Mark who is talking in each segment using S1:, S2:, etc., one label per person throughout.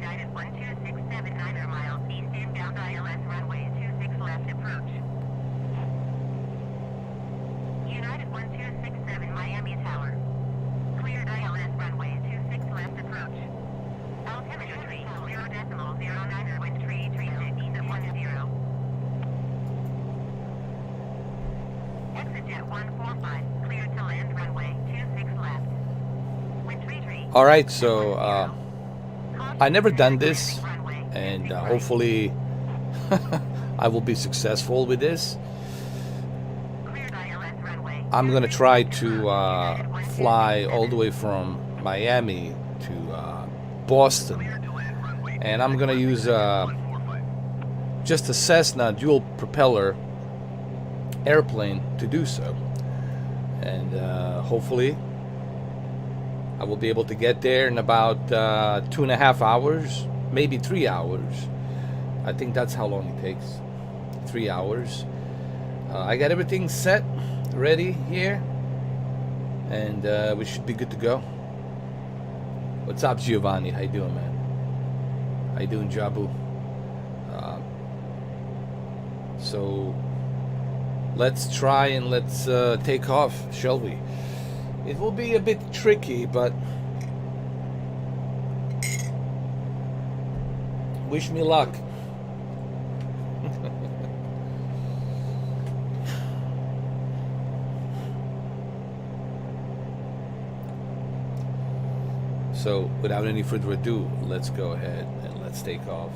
S1: United 1267 9 miles east inbound ILS runway 26 left approach. United 1267 Miami Tower. Cleared ILS runway 26 left approach. Altimeter 30.09 wind 336 at 10. Exit jet 145, cleared to land runway 26 left. Wind 33.
S2: All right, so I never done this, and hopefully I will be successful with this. I'm gonna try to fly all the way from Miami to Boston, and I'm gonna use just a Cessna dual propeller airplane to do so, and hopefully I will be able to get there in about 2.5 hours, maybe 3 hours. I think that's how long it takes, 3 hours. I got everything set, ready here, and we should be good to go. What's up, Giovanni? How you doing, man? How you doing, Jabu? So let's try and let's take off, shall we? It will be a bit tricky, but wish me luck. So without any further ado, let's go ahead and let's take off.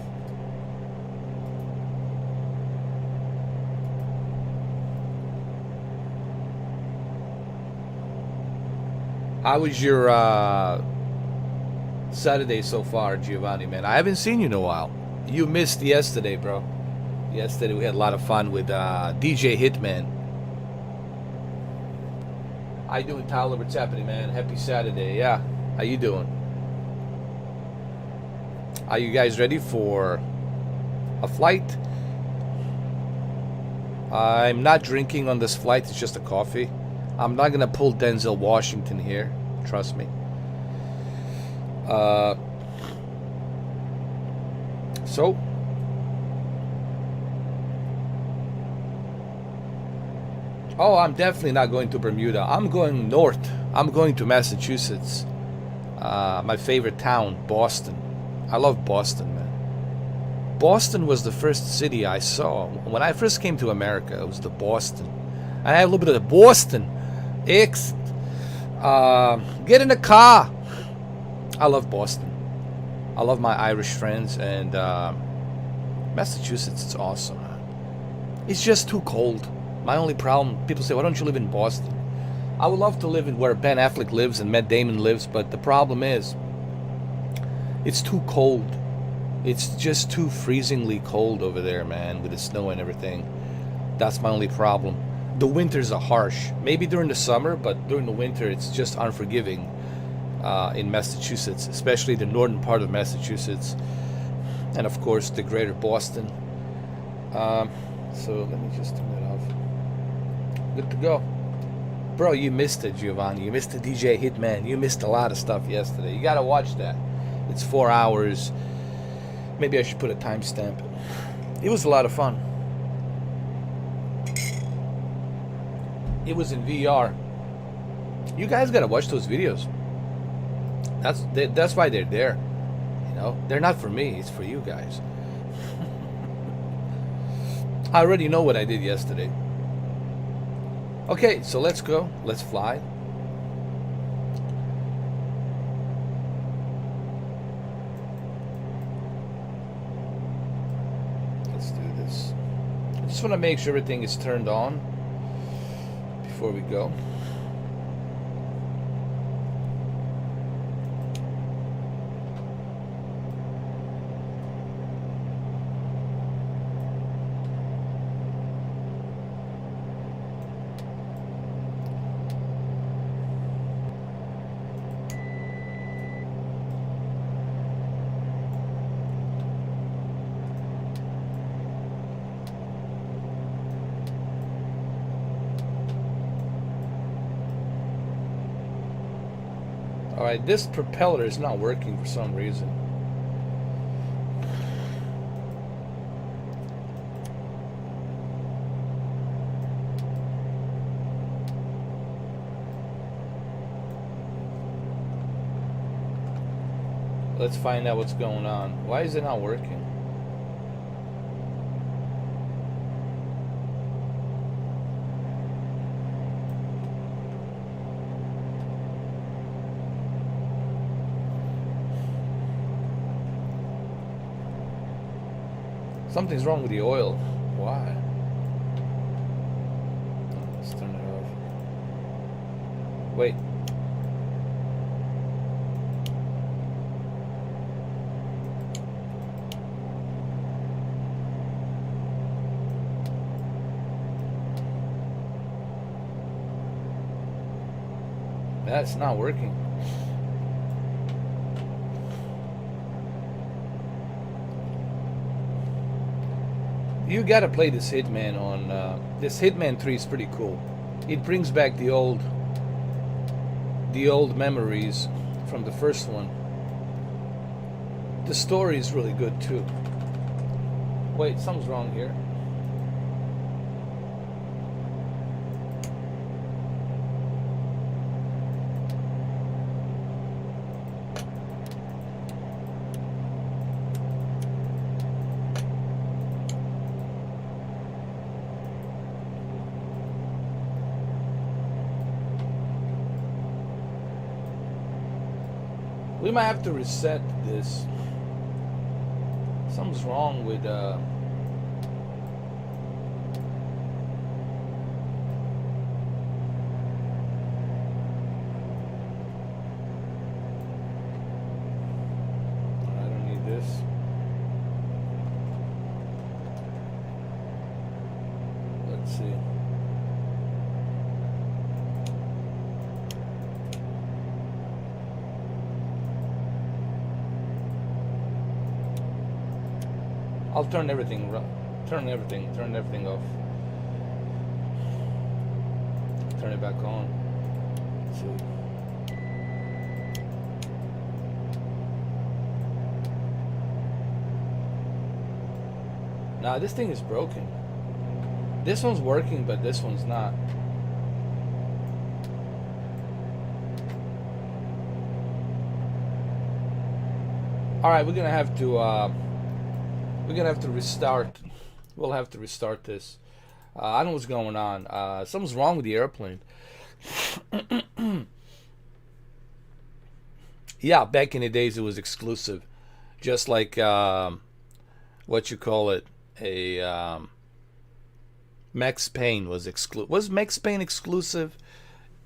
S2: How was your Saturday so far, Giovanni, man? I haven't seen you in a while. You missed yesterday, bro. Yesterday we had a lot of fun with DJ Hitman. How you doing, Tyler? What's happening, man? Happy Saturday. Yeah. How you doing? Are you guys ready for a flight? I'm not drinking on this flight. It's just a coffee. I'm not going to pull Denzel Washington here. Trust me. So, oh, I'm definitely not going to Bermuda. I'm going north. I'm going to Massachusetts. My favorite town, Boston. I love Boston, man. Boston was the first city I saw. When I first came to America, it was the Boston. I have a little bit of the Boston accent. Get in the car. I love Boston. I love my Irish friends, and Massachusetts is awesome, man. It's just too cold. My only problem, people say, why don't you live in Boston? I would love to live in where Ben Affleck lives and Matt Damon lives, but the problem is, it's too cold. It's just too freezingly cold over there, man, with the snow and everything. That's my only problem. The winters are harsh. Maybe during the summer, but during the winter, it's just unforgiving in Massachusetts, especially the northern part of Massachusetts, and of course the greater Boston. So let me just turn that off. Good to go. Bro, you missed it, Giovanni. You missed the DJ Hitman. You missed a lot of stuff yesterday. You gotta watch that. It's 4 hours. Maybe I should put a timestamp. It was a lot of fun. It was in VR. You guys gotta watch those videos. That's why they're there. You know, they're not for me. It's for you guys. I already know what I did yesterday. Okay, so let's go. Let's fly. Let's do this. I just want to make sure everything is turned on before we go. Alright, this propeller is not working for some reason. Let's find out what's going on. Why is it not working? Something's wrong with the oil. Why? Let's turn it off. Wait. That's not working. You gotta play this Hitman on this Hitman 3 is pretty cool. It brings back the old memories from the first one. The story is really good too. Wait, something's wrong here. We might have to reset this. Something's wrong with I don't need this. Let's see. I'll turn everything off. Turn it back on. Let's see. Nah, this thing is broken. This one's working, but this one's not. All right, we're gonna have to restart. We'll have to restart this. I don't know what's going on. Something's wrong with the airplane. Yeah, back in the days it was exclusive. Just like, what you call it, a Max Payne was exclusive. Was Max Payne exclusive?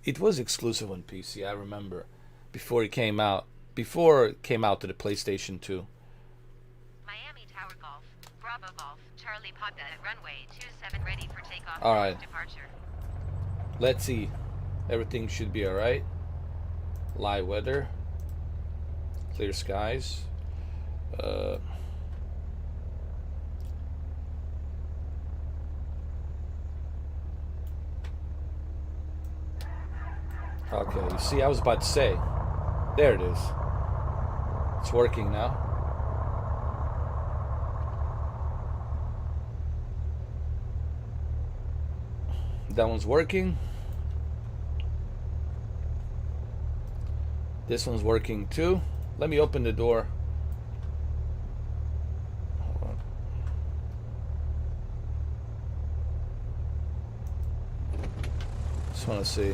S2: It was exclusive on PC, I remember. Before it came out. Before it came out to the PlayStation 2.
S1: Miami Tower Golf, Bravo Golf, Charlie Papa at runway 27 ready for takeoff.
S2: All right.
S1: Departure.
S2: Let's see. Everything should be alright. Live weather. Clear skies. Okay, you see, I was about to say. There it is. It's working now. That one's working. This one's working too. Let me open the door. Hold on. Just want to see.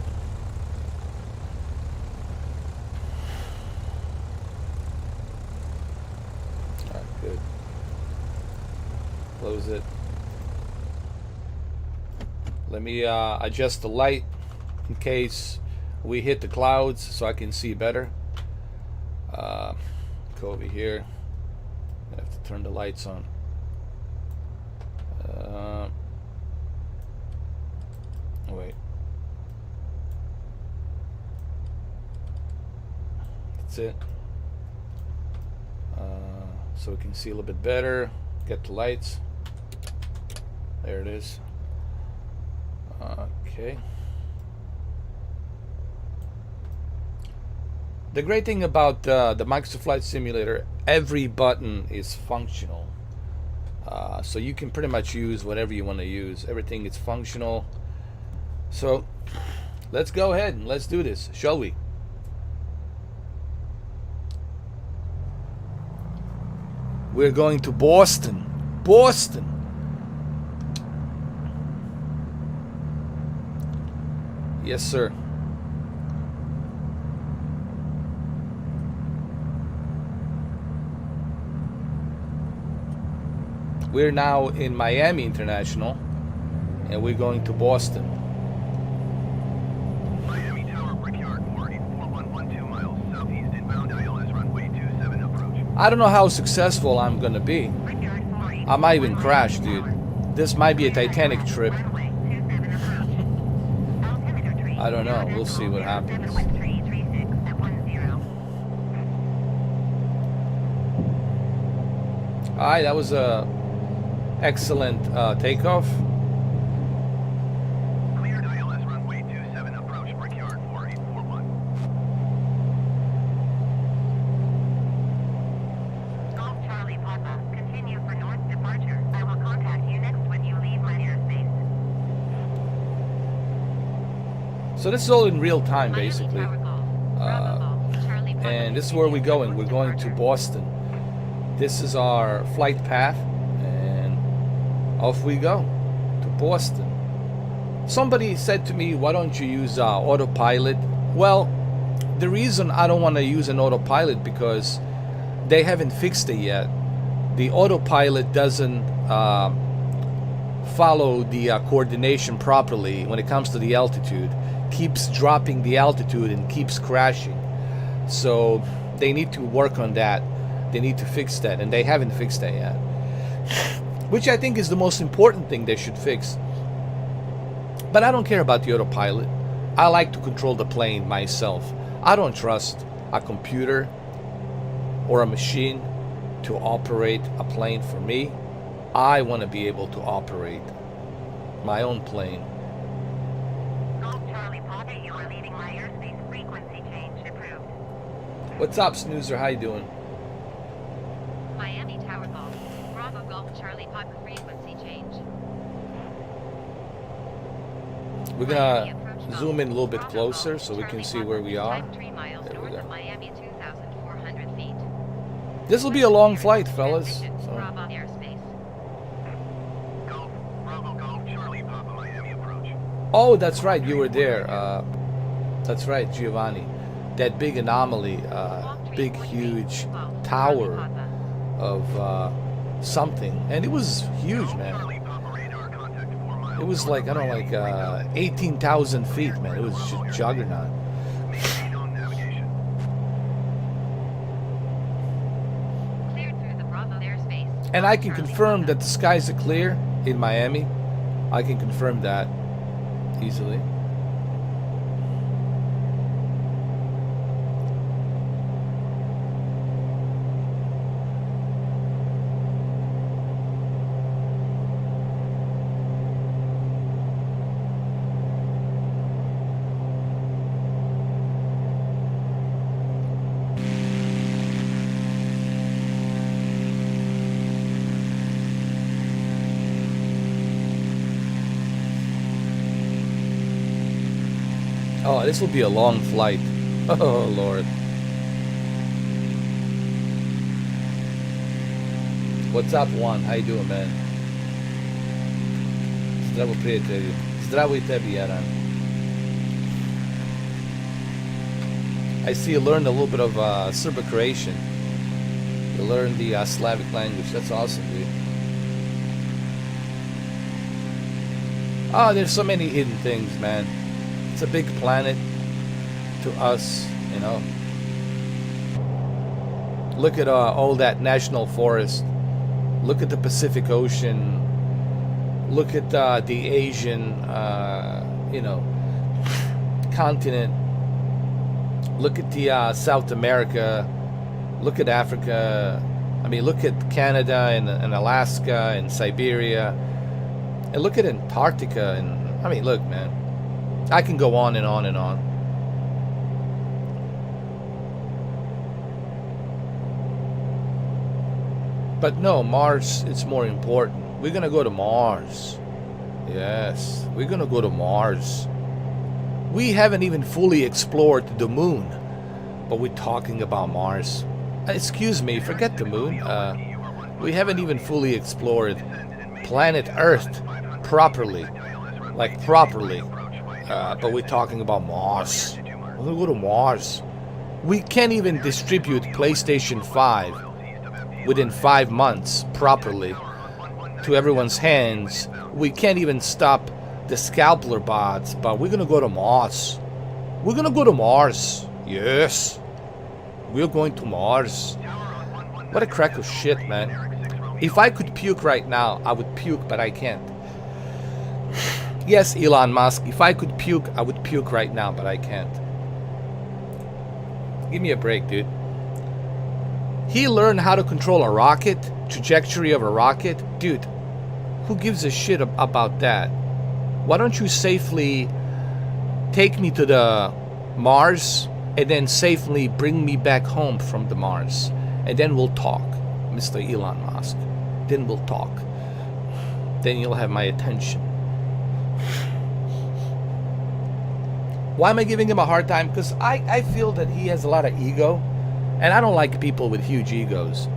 S2: Alright, good. Close it. Let me adjust the light in case we hit the clouds so I can see better. Go over here. I have to turn the lights on. Wait. That's it. So we can see a little bit better. Get the lights. There it is. Okay. The great thing about the Microsoft Flight Simulator, every button is functional. So you can pretty much use whatever you want to use. Everything is functional. So let's go ahead and let's do this, shall we? We're going to Boston. Boston. Yes, sir. We're now in Miami International, and we're going to Boston.
S3: Miami Tower, Brickyard, 4112 miles southeast inbound, ILS runway 27 approach.
S2: I don't know how successful I'm gonna be.
S1: Brickyard 48.
S2: I might even crash, dude. This might be a Titanic trip.
S1: Runway 27 approach. Altimeter tree.
S2: I don't know. We'll see what happens.
S1: 71336 at 10.
S2: Alright, that was a excellent takeoff.
S3: Cleared ILS runway 27 approach, Brickyard 4841.
S1: Golf Charlie Papa. Continue for north departure. I will contact you next when you leave my airspace.
S2: So this is all in real time, basically. And this is where we're going. We're going to Boston. This is our flight path, and off we go to Boston. Somebody said to me, why don't you use autopilot? Well, the reason I don't want to use an autopilot because they haven't fixed it yet. The autopilot doesn't follow the coordination properly when it comes to the altitude. Keeps dropping the altitude and keeps crashing. So they need to work on that. They need to fix that, and they haven't fixed that yet. Which I think is the most important thing they should fix. But I don't care about the autopilot. I like to control the plane myself. I don't trust a computer or a machine to operate a plane for me. I want to be able to operate my own plane.
S1: Golf Charlie Papa, you are leaving my airspace. Frequency change approved.
S2: What's up, Snoozer? How you doing?
S4: Miami Tower Golf. Bravo Golf Charlie Papa frequency change.
S2: We're
S4: Miami
S2: gonna
S4: approach golf.
S2: zoom in a little bit
S4: Bravo
S2: closer
S4: Golf
S2: so we can
S4: Charlie
S2: see
S4: Papa,
S2: where we are.
S4: 3 miles
S2: There we
S4: north
S2: go.
S4: of Miami, 2,400 feet.
S2: This will be a long flight, fellas.
S4: Transition,
S2: So,
S4: Bravo airspace.
S3: Golf, Bravo Golf, Charlie Papa, Miami approach.
S2: oh, that's right. You were there. That's right, Giovanni. That big anomaly, big, huge tower of something, and it was huge, man.
S3: Charlie Papa radar contact 4 miles.
S2: It was like, I don't know, like 18,000 feet, man. It was juggernaut.
S3: Maintain on navigation.
S4: Cleared through the Bravo airspace.
S2: And I can
S4: Charlie
S2: confirm
S4: Papa.
S2: that the skies are clear in Miami. I can confirm that easily. Oh, this will be a long flight. Oh, Lord. What's up, Juan? How you doing, man? Zdravo, prijatelju. Zdravo I tebi, Jaran. I see you learned a little bit of Serbo-Croatian. You learned the Slavic language. That's awesome, dude. Oh, there's so many hidden things, man. It's a big planet to us, you know. Look at all that national forest. Look at the Pacific Ocean. Look at the Asian, you know, continent. Look at the South America. Look at Africa. I mean, look at Canada and Alaska and Siberia. And look at Antarctica. And I mean, look, man. I can go on and on and on. But no, Mars, it's more important. We're gonna go to Mars. Yes, we're gonna go to Mars. We haven't even fully explored the moon, but we're talking about Mars. Excuse me, forget the moon. We haven't even fully explored planet Earth properly. Like, properly. But we're talking about Mars. We'll go to Mars. We can't even distribute PlayStation 5 within 5 months properly to everyone's hands. We can't even stop the scalper bots, but we're gonna go to Mars. We're gonna go to Mars. Yes. We're going to Mars. What a crack of shit, man. If I could puke right now, I would puke, but I can't. Yes, Elon Musk, if I could puke, I would puke right now, but I can't. Give me a break, dude. He learned how to control a rocket, trajectory of a rocket. Dude, who gives a shit about that? Why don't you safely take me to the Mars and then safely bring me back home from the Mars? And then we'll talk, Mr. Elon Musk. Then we'll talk. Then you'll have my attention. Why am I giving him a hard time? Because I feel that he has a lot of ego. And I don't like people with huge egos.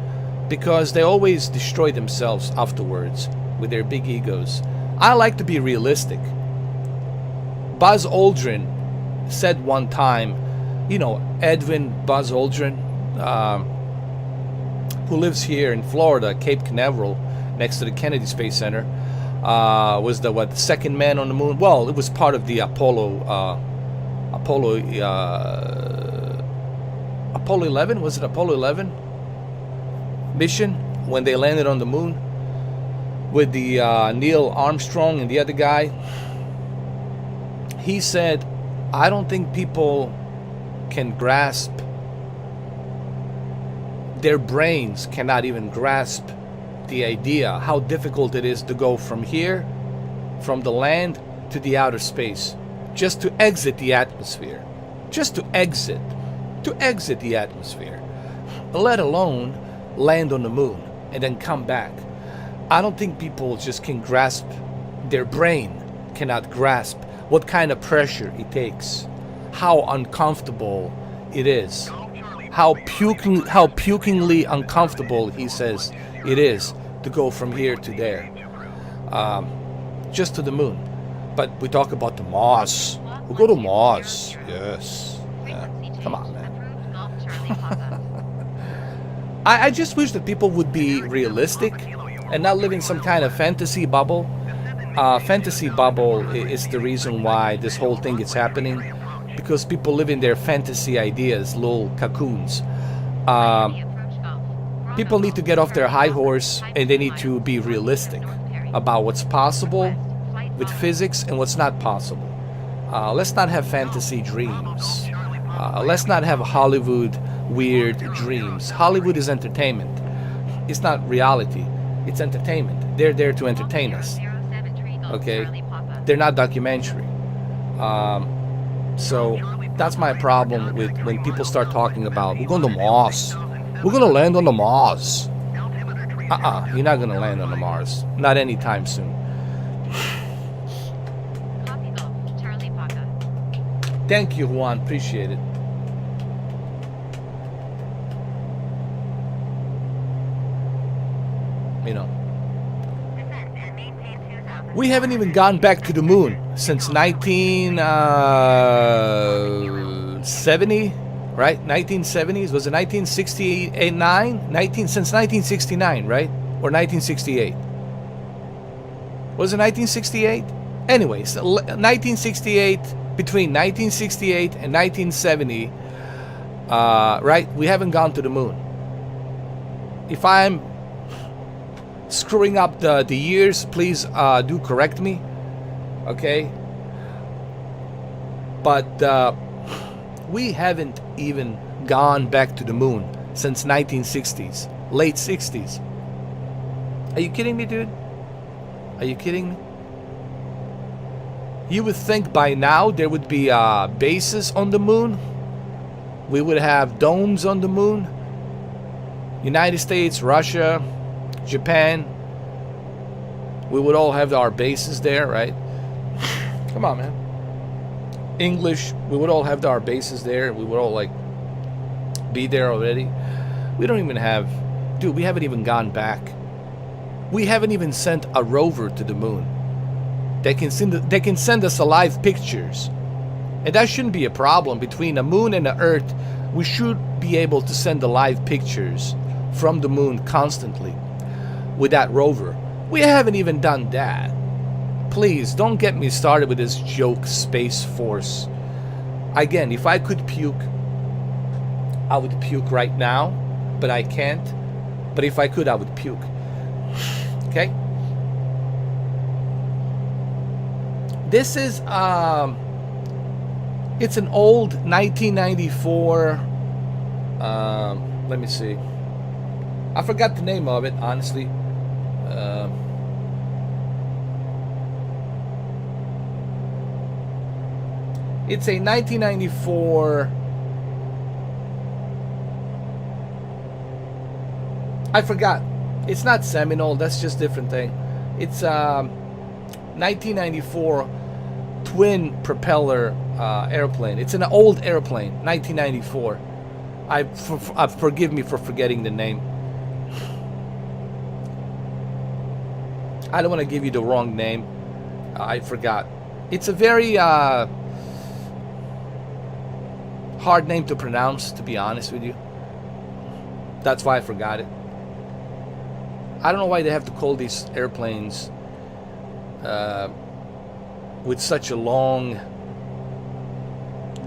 S2: Because they always destroy themselves afterwards with their big egos. I like to be realistic. Buzz Aldrin said one time, you know, Edwin Buzz Aldrin, who lives here in Florida, Cape Canaveral, next to the Kennedy Space Center, was the second man on the moon. Well, it was part of the Apollo 11. Was it Apollo 11 mission when they landed on the moon with the Neil Armstrong and the other guy? He said, I don't think people can grasp, their brains cannot even grasp the idea how difficult it is to go from here, from the land to the outer space, just to exit the atmosphere, just to exit the atmosphere, let alone land on the moon and then come back. I don't think people just can grasp, their brain cannot grasp what kind of pressure it takes, how uncomfortable it is, how pukingly uncomfortable, he says, it is to go from here to there, just to the moon. But we talk about the Mars. We'll go to Mars. Yes. Yeah. Come on, man. I just wish that people would be realistic and not live in some kind of fantasy bubble. Fantasy bubble is the reason why this whole thing is happening, because people live in their fantasy ideas, little cocoons. People need to get off their high horse and they need to be realistic about what's possible with physics and what's not possible. Let's not have fantasy dreams. Let's not have Hollywood weird dreams. Hollywood is entertainment. It's not reality. It's entertainment. They're there to entertain us. Okay? They're not documentary. So that's my problem with when people start talking about, we're going to Mars. We're going to land on the Mars. You're not going to land on the Mars. Not anytime soon. Thank you, Juan. Appreciate it. You know, we haven't even gone back to the moon since 1970, right? 1970s, was it 1969? Since 1969, right? Or 1968? Was it 1968? Anyways, 1968, between 1968 and 1970, right? We haven't gone to the moon. If I'm screwing up the years, please do correct me, okay? But we haven't even gone back to the moon since 1960s, late 60s. Are you kidding me, dude? Are you kidding me? You would think by now there would be bases on the moon. We would have domes on the moon. United States, Russia, Japan, we would all have our bases there, right? Come on, man. English, we would all have our bases there. We would all like be there already. We don't even have Dude, we haven't even gone back. We haven't even sent a rover to the moon. They can send us alive pictures. And that shouldn't be a problem. Between the moon and the earth, we should be able to send alive pictures from the moon constantly with that rover. We haven't even done that. Please, don't get me started with this joke, Space Force. Again, if I could puke, I would puke right now, but I can't. But if I could, I would puke. Okay? This is, it's an old 1994, let me see. I forgot the name of it, honestly. It's a 1994... I forgot. It's not Seminole, that's just a different thing. It's 1994 twin propeller airplane. It's an old airplane, 1994. Forgive me for forgetting the name. I don't want to give you the wrong name. I forgot. It's a very hard name to pronounce, to be honest with you. That's why I forgot it. I don't know why they have to call these airplanes with such a long,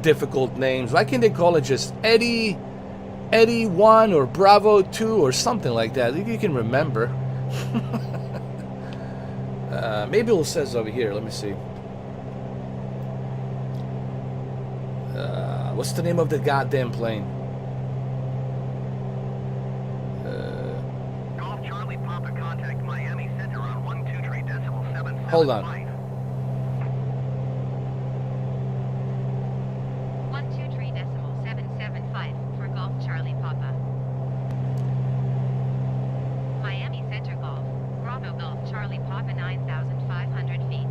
S2: difficult names. Why can't they call it just Eddie 1 or Bravo 2 or something like that? If you can remember. Maybe it says over here. Let me see. What's the name of the goddamn plane?
S3: Golf Charlie Papa, contact Miami Center on 123.775.
S2: Hold on.
S4: 123.775 for Golf Charlie Papa. Miami Center Golf. Bravo Golf Charlie Papa 9,500 feet.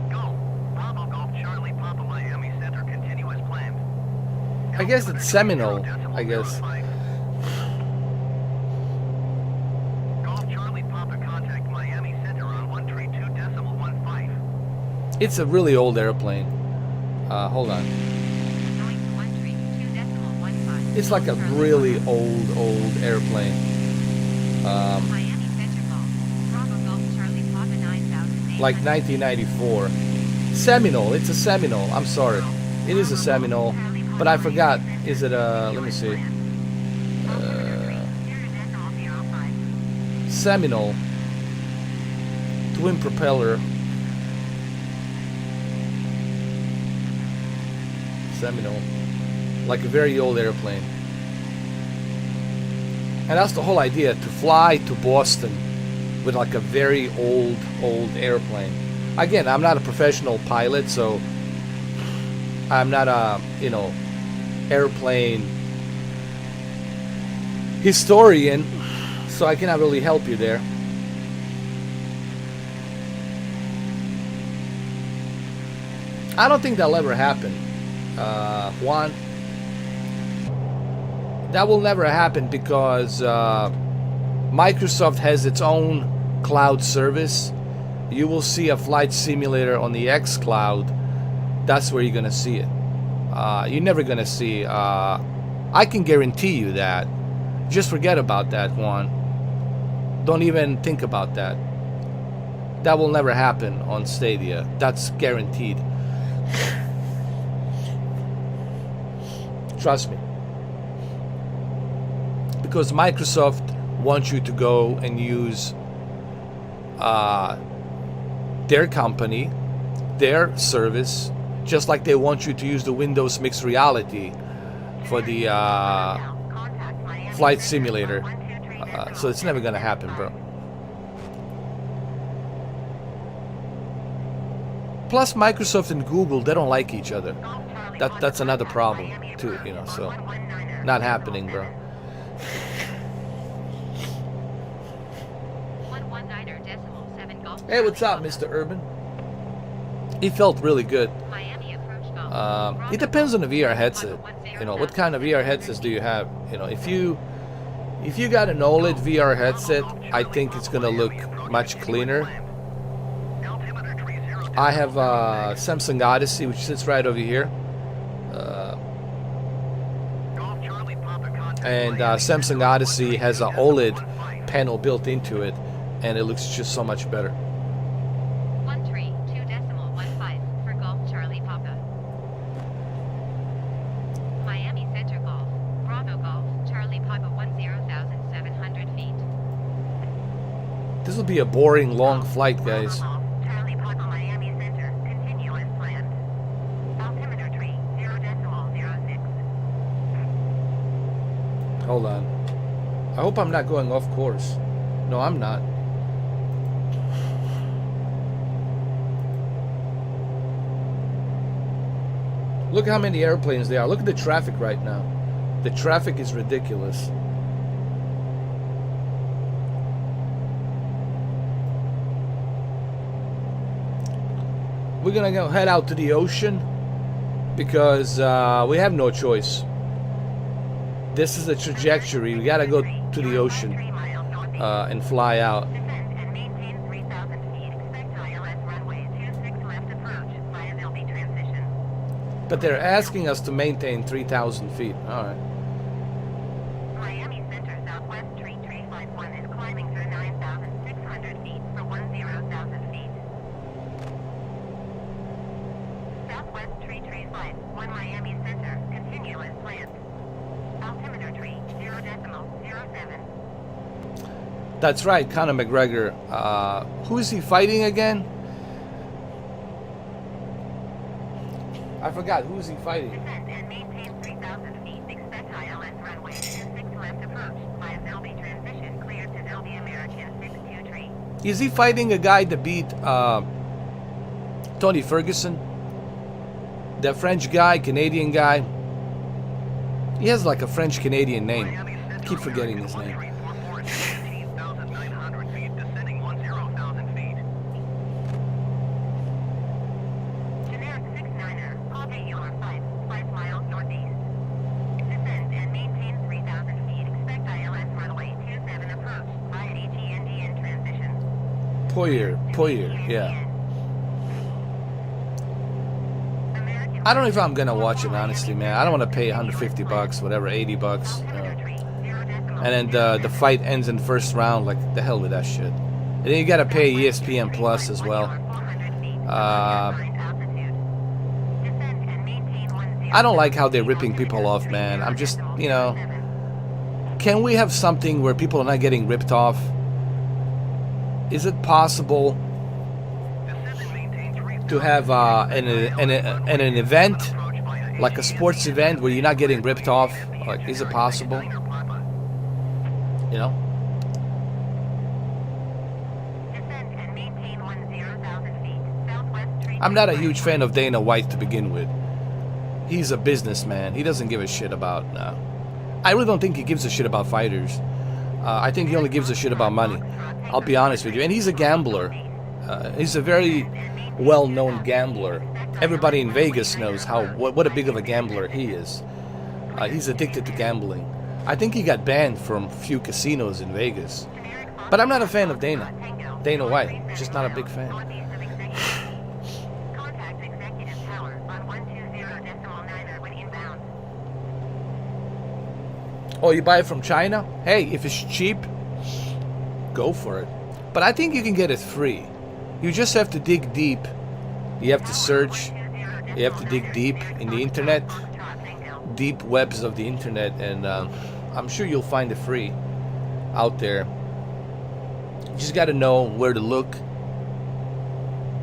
S3: Go. Bravo Golf Charlie Papa, Miami Center, continuous planned.
S2: I guess it's Seminole, I guess.
S3: Golf Charlie Papa, contact Miami Center on 132.15.
S2: It's a really old airplane. Hold on.
S4: Going to 132.15.
S2: It's like a really old airplane.
S4: Miami Center Golf. Bravo Golf Charlie Papa 9,000.
S2: Like 1994. Seminole. It's a Seminole. I'm sorry. It is a Seminole. But I forgot. Is it a... Let me see. Seminole. Twin propeller. Seminole. Like a very old airplane. And that's the whole idea. To fly to Boston with like a very old airplane. Again, I'm not a professional pilot, so I'm not a, airplane historian, so I cannot really help you there. I don't think that'll ever happen, Juan. That will never happen because Microsoft has its own cloud service. You will see a flight simulator on the X Cloud. That's where you're gonna see it. You're never gonna see. I can guarantee you that. Just forget about that, Juan. Don't even think about that. That will never happen on Stadia. That's guaranteed. Trust me. Because Microsoft wants you to go and use their company, their service, just like they want you to use the Windows Mixed Reality for the flight simulator. So it's never gonna happen, bro. Plus, Microsoft and Google, they don't like each other. That's another problem too, so not happening, bro.
S4: 119.7 Golf
S2: Hey, what's up, Mr. Urban? He felt really good.
S4: Miami approach Golf
S2: It depends on the VR headset. You know, what kind of VR headsets do you have? You know, if you got an OLED VR headset, I think it's gonna look much cleaner. I have Samsung Odyssey, which sits right over here, and Samsung Odyssey has an OLED panel built into it, and it looks just so much better.
S4: 132.15 for Golf Charlie Papa. Miami Center Golf, Bravo Golf, Charlie Papa 10,700 feet.
S2: This will be a boring long flight, guys.
S1: Charlie Papa Miami Center, continue as planned. Altimeter tree, 0.06.
S2: Hold on. I hope I'm not going off course. No, I'm not. Look how many airplanes there are. Look at the traffic right now. The traffic is ridiculous. We're gonna go head out to the ocean because we have no choice. This is the trajectory. We gotta go to the ocean and fly out.
S1: Descend and maintain 3,000 feet. Expect ILS runway 26 left approach via Zilby transition.
S2: But they're asking us to maintain 3,000 feet. All right.
S1: Miami Center Southwest Tree 351 is climbing through 9,600 feet for 10,000 feet. Southwest Tree 351 Miami Center, continue as planned. Altimeter tree 0.07.
S2: That's right, Conor McGregor. Who is he fighting again? I forgot. Who is he fighting?
S1: Descend and maintain 3,000 feet. Expect ILS runway 26 left approach via Zilby transition cleared to Zilby American 623.
S2: Is he fighting a guy that beat Tony Ferguson? That French guy, Canadian guy. He has like a French-Canadian name. I keep forgetting his name.
S3: 18,900 feet, descending 10,000 feet.
S1: Generic 69er, Paul Euler 5 miles northeast. Descend and maintain 3,000 feet. Expect ILS runway 27 approach via ATNDN transition.
S2: Poyer, yeah.
S1: American
S2: I don't know if I'm gonna watch it, honestly, man. I don't want to pay 150 bucks, whatever, 80 bucks.
S1: altimeter tree 0.07.
S2: And then the fight ends in the first round. Like, the hell with that shit. And then you gotta pay ESPN Plus as well. I don't like how they're ripping people off, man. I'm just, you know, can we have something where people are not getting ripped off? Is it possible to have an event, like a sports event, where you're not getting ripped off? Like, is it possible? You know? I'm not a huge fan of Dana White to begin with. He's a businessman. He doesn't give a shit about... I really don't think he gives a shit about fighters. I think he only gives a shit about money. I'll be honest with you. And he's a gambler. He's a very well-known gambler. Everybody in Vegas knows what a big of a gambler he is. He's addicted to gambling. I think he got banned from a few casinos in Vegas. But I'm not a fan of Dana White. Just not a big fan.
S1: Contact executive tower on 120.9 when inbound.
S2: Oh, you buy it from China? Hey, if it's cheap, go for it. But I think you can get it free. You just have to dig deep. You have to search. You have to dig deep in the internet. Deep webs of the internet. And I'm sure you'll find it free out there. You just got to know where to look.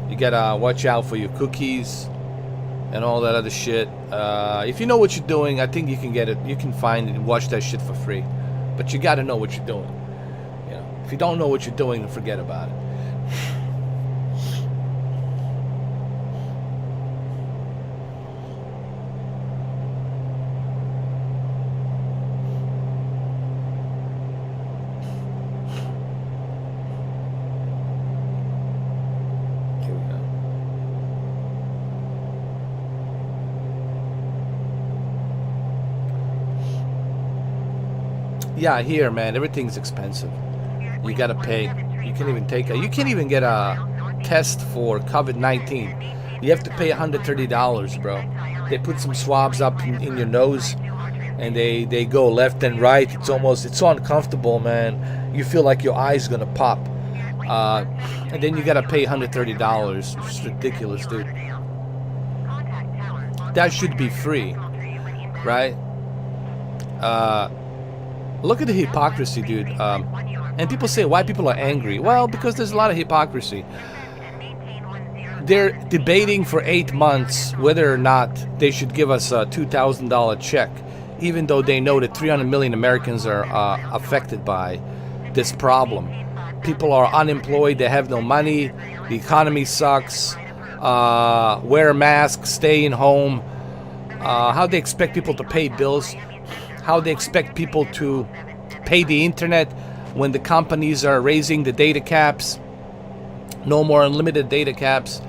S2: You got to watch out for your cookies and all that other shit. If you know what you're doing, I think you can get it. You can find it and watch that shit for free. But you got to know what you're doing. You know, if you don't know what you're doing, then forget about it. Here we go. Yeah, here, man, everything's expensive. You gotta pay. You can't even you can't even get a test for COVID-19. You have to pay $130, bro. They put some swabs up in your nose, and they go left and right. It's so uncomfortable, man. You feel like your eye's gonna pop. And then you gotta pay $130. It's ridiculous, dude. That should be free, right? Look at the hypocrisy, dude. And people say, why people are angry? Well, because there's a lot of hypocrisy. They're debating for 8 months whether or not they should give us a $2,000 check, even though they know that 300 million Americans are affected by this problem. People are unemployed, they have no money, the economy sucks, wear a mask, stay in home. How they expect people to pay bills? How they expect people to pay the internet when the companies are raising the data caps? No more unlimited data caps.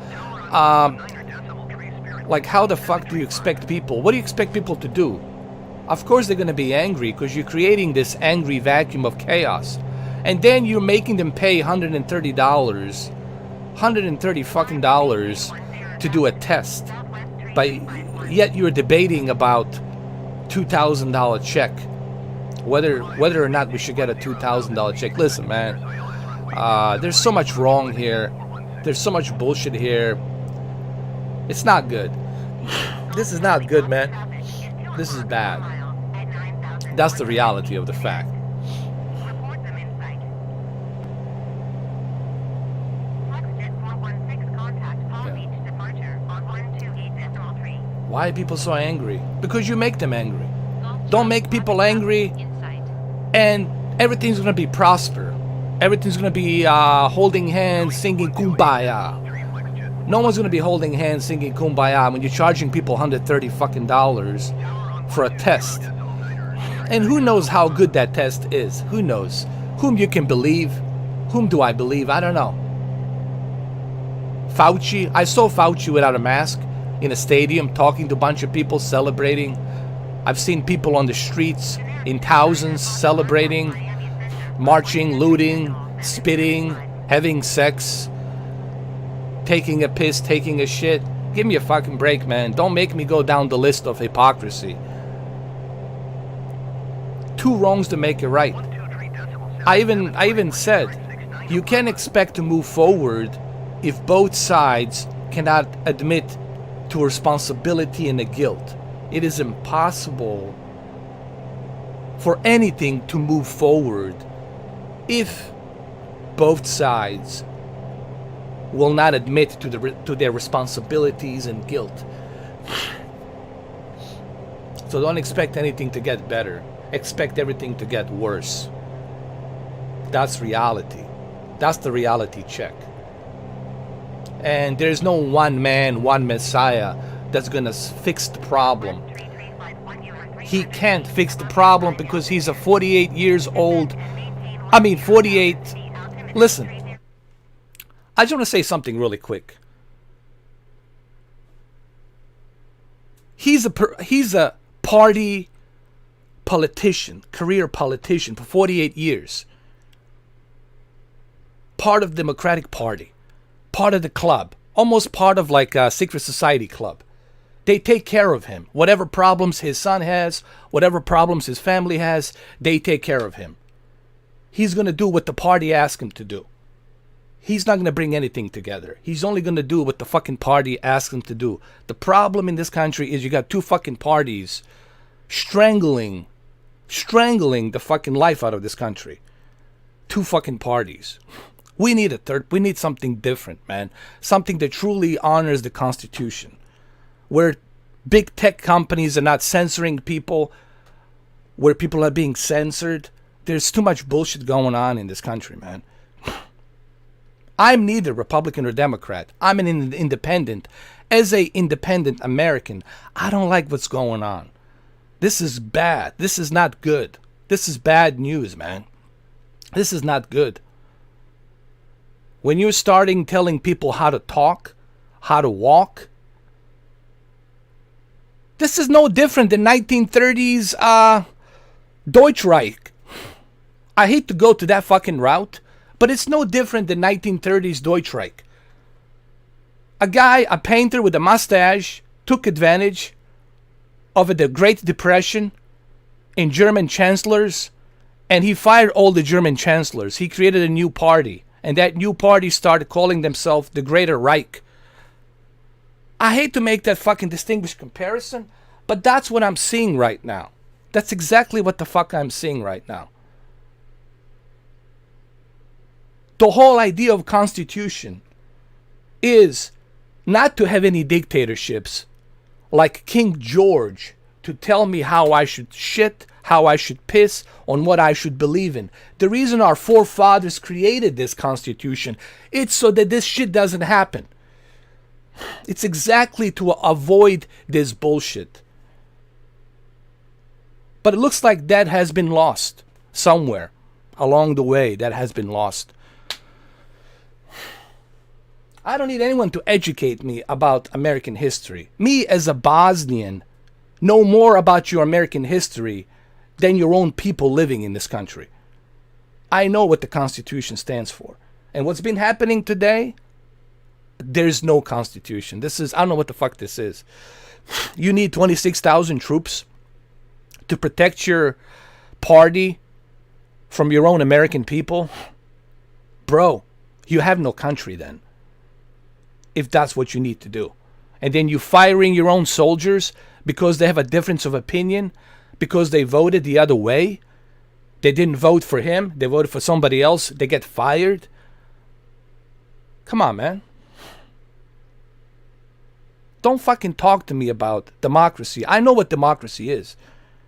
S2: Like, how the fuck do you expect people? What do you expect people to do? Of course they're going to be angry because you're creating this angry vacuum of chaos. And then you're making them pay $130, $130 fucking dollars to do a test. Yet you're debating about $2,000 check. Whether or not we should get a $2,000 check. Listen, man. There's so much wrong here. There's so much bullshit here. It's not good. This is not good, man. This is bad. That's the reality of the fact. Why are people so angry? Because you make them angry. Don't make people angry, and everything's gonna be prosper. Everything's gonna be holding hands, singing kumbaya. No one's gonna be holding hands, singing kumbaya when you're charging people $130 fucking dollars for a test. And who knows how good that test is? Who knows? Whom you can believe? Whom do I believe? I don't know. Fauci. I saw Fauci without a mask in a stadium talking to a bunch of people celebrating. I've seen people on the streets in thousands celebrating, marching, looting, spitting, having sex, taking a piss, taking a shit. Give me a fucking break, man. Don't make me go down the list of hypocrisy. Two wrongs to make it right. I even said, you can't expect to move forward if both sides cannot admit to responsibility and the guilt. It is impossible for anything to move forward if both sides will not admit to their responsibilities and guilt. So don't expect anything to get better. Expect everything to get worse. That's reality. That's the reality check. And there's no one man, one messiah that's gonna fix the problem. He can't fix the problem because he's a 48 years old. 48. Listen, I just want to say something really quick. He's a party politician, career politician for 48 years. Part of the Democratic Party, part of the club, almost part of like a secret society club. They take care of him. Whatever problems his son has, whatever problems his family has, they take care of him. He's going to do what the party asks him to do. He's not going to bring anything together. He's only going to do what the fucking party asks him to do. The problem in this country is you got two fucking parties strangling the fucking life out of this country. Two fucking parties. We need a third. We need something different, man. Something that truly honors the Constitution. Where big tech companies are not censoring people. Where people are being censored. There's too much bullshit going on in this country, man. I'm neither Republican or Democrat. I'm an independent. As a independent American, I don't like what's going on. This is bad. This is not good. This is bad news, man. This is not good. When you're starting telling people how to talk, how to walk, this is no different than 1930s Deutschreich. I hate to go to that fucking route, but it's no different than 1930s Deutschreich. A guy, a painter with a mustache, took advantage of the Great Depression in German chancellors, and he fired all the German chancellors. He created a new party, and that new party started calling themselves the Greater Reich. I hate to make that fucking distinguished comparison, but that's what I'm seeing right now. That's exactly what the fuck I'm seeing right now. The whole idea of constitution is not to have any dictatorships like King George to tell me how I should shit, how I should piss, on what I should believe in. The reason our forefathers created this constitution, it's so that this shit doesn't happen. It's exactly to avoid this bullshit. But it looks like that has been lost somewhere along the way. That has been lost. I don't need anyone to educate me about American history. Me, as a Bosnian, know more about your American history than your own people living in this country. I know what the Constitution stands for. And what's been happening today, there's no Constitution. This is, I don't know what the fuck this is. You need 26,000 troops to protect your party from your own American people? Bro, you have no country then, if that's what you need to do. And then you firing your own soldiers because they have a difference of opinion, because they voted the other way. They didn't vote for him, they voted for somebody else, they get fired. Come on, man. Don't fucking talk to me about democracy. I know what democracy is.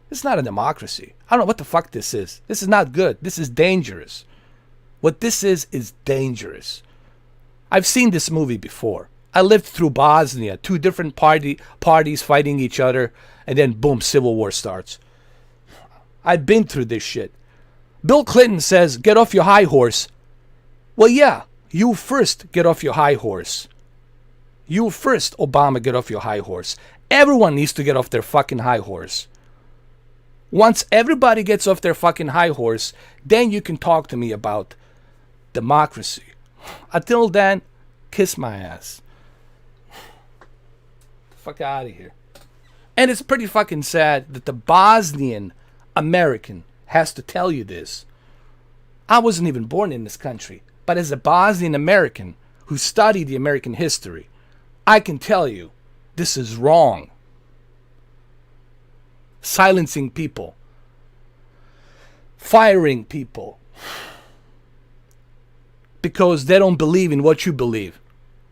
S2: It's not a democracy. I don't know what the fuck this is. This is not good. This is dangerous. What this is dangerous. I've seen this movie before. I lived through Bosnia, two different parties fighting each other, and then boom, civil war starts. I've been through this shit. Bill Clinton says, get off your high horse. Well, yeah, you first get off your high horse. You first, Obama, get off your high horse. Everyone needs to get off their fucking high horse. Once everybody gets off their fucking high horse, then you can talk to me about democracy. Until then, kiss my ass. Fuck out of here. And it's pretty fucking sad that the Bosnian American has to tell you this. I wasn't even born in this country, but as a Bosnian American who studied the American history, I can tell you this is wrong. Silencing people, firing people because they don't believe in what you believe.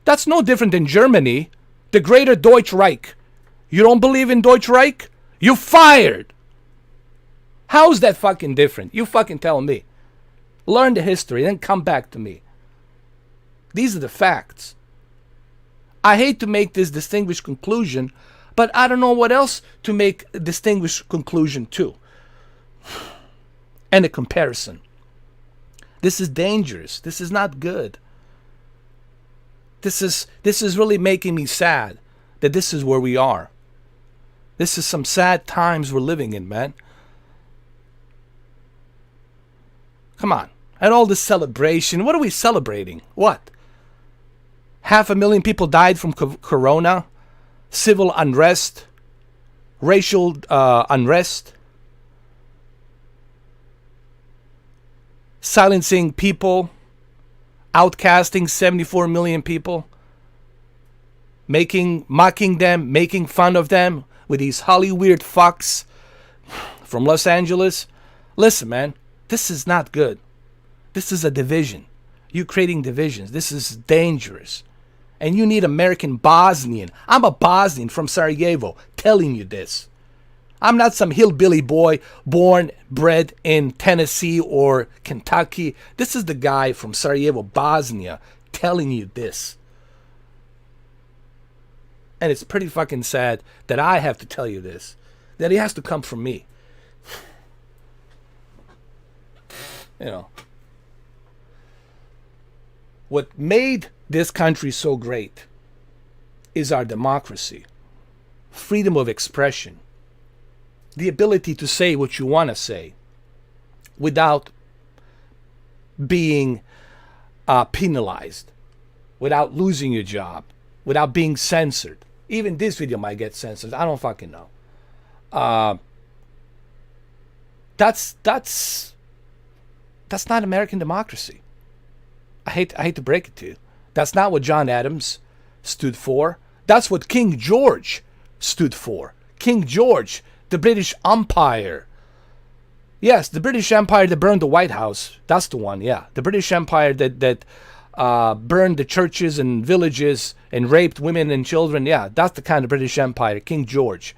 S2: That's no different than Germany, the greater Deutsche Reich. You don't believe in Deutsche Reich? You fired. How's that fucking different? You fucking tell me. Learn the history, then come back to me. These are the facts. I hate to make this distinguished conclusion, but I don't know what else to make a distinguished conclusion to. And a comparison. This is dangerous. This is not good. This is really making me sad that this is where we are. This is some sad times we're living in, man. Come on. And all this celebration. What are we celebrating? What? 500,000 people died from corona? Civil unrest? Racial unrest? Silencing people? Outcasting 74 million people? Mocking them, making fun of them with these Hollywood fucks from Los Angeles? Listen, man, this is not good. This is a division. You're creating divisions. This is dangerous. And you need American Bosnian. I'm a Bosnian from Sarajevo telling you this. I'm not some hillbilly boy born, bred in Tennessee or Kentucky. This is the guy from Sarajevo, Bosnia, telling you this. And it's pretty fucking sad that I have to tell you this. That it has to come from me. You know. What made this country so great is our democracy. Freedom of expression. The ability to say what you want to say without being penalized, without losing your job, without being censored. Even this video might get censored. I don't fucking know. That's not American democracy. I hate to break it to you. That's not what John Adams stood for. That's what King George stood for. King George, the British Empire. Yes, the British Empire that burned the White House. That's the one, yeah. The British Empire that burned the churches and villages and raped women and children. Yeah, that's the kind of British Empire, King George.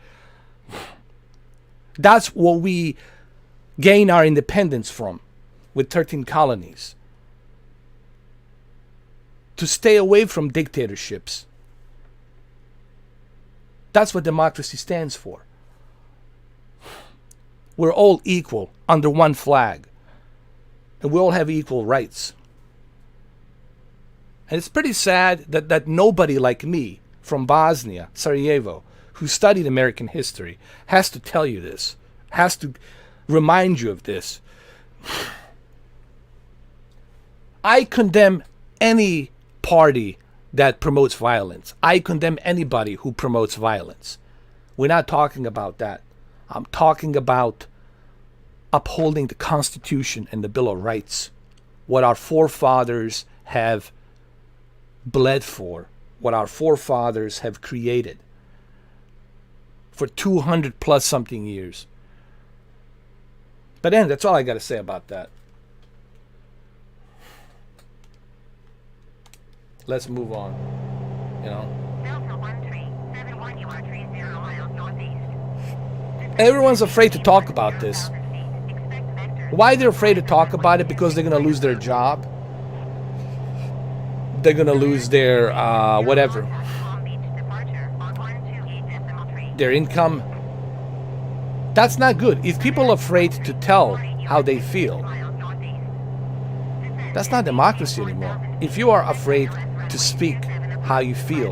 S2: That's what we gain our independence from, with 13 colonies. To stay away from dictatorships. That's what democracy stands for. We're all equal under one flag. And we all have equal rights. And it's pretty sad that nobody like me from Bosnia, Sarajevo, who studied American history, has to tell you this, has to remind you of this. I condemn any party that promotes violence. I condemn anybody who promotes violence. We're not talking about that. I'm talking about upholding the Constitution and the Bill of Rights. What our forefathers have bled for. What our forefathers have created. For 200 plus something years. But then, that's all I got to say about that. Let's move on. You know.
S1: Delta 1371, you are 30 miles northeast.
S2: Everyone's afraid to talk about this. Why they're afraid to talk about it? Because they're going to lose their job. They're going to lose their whatever. Their income. That's not good. If people are afraid to tell how they feel, that's not democracy anymore. If you are afraid to speak how you feel,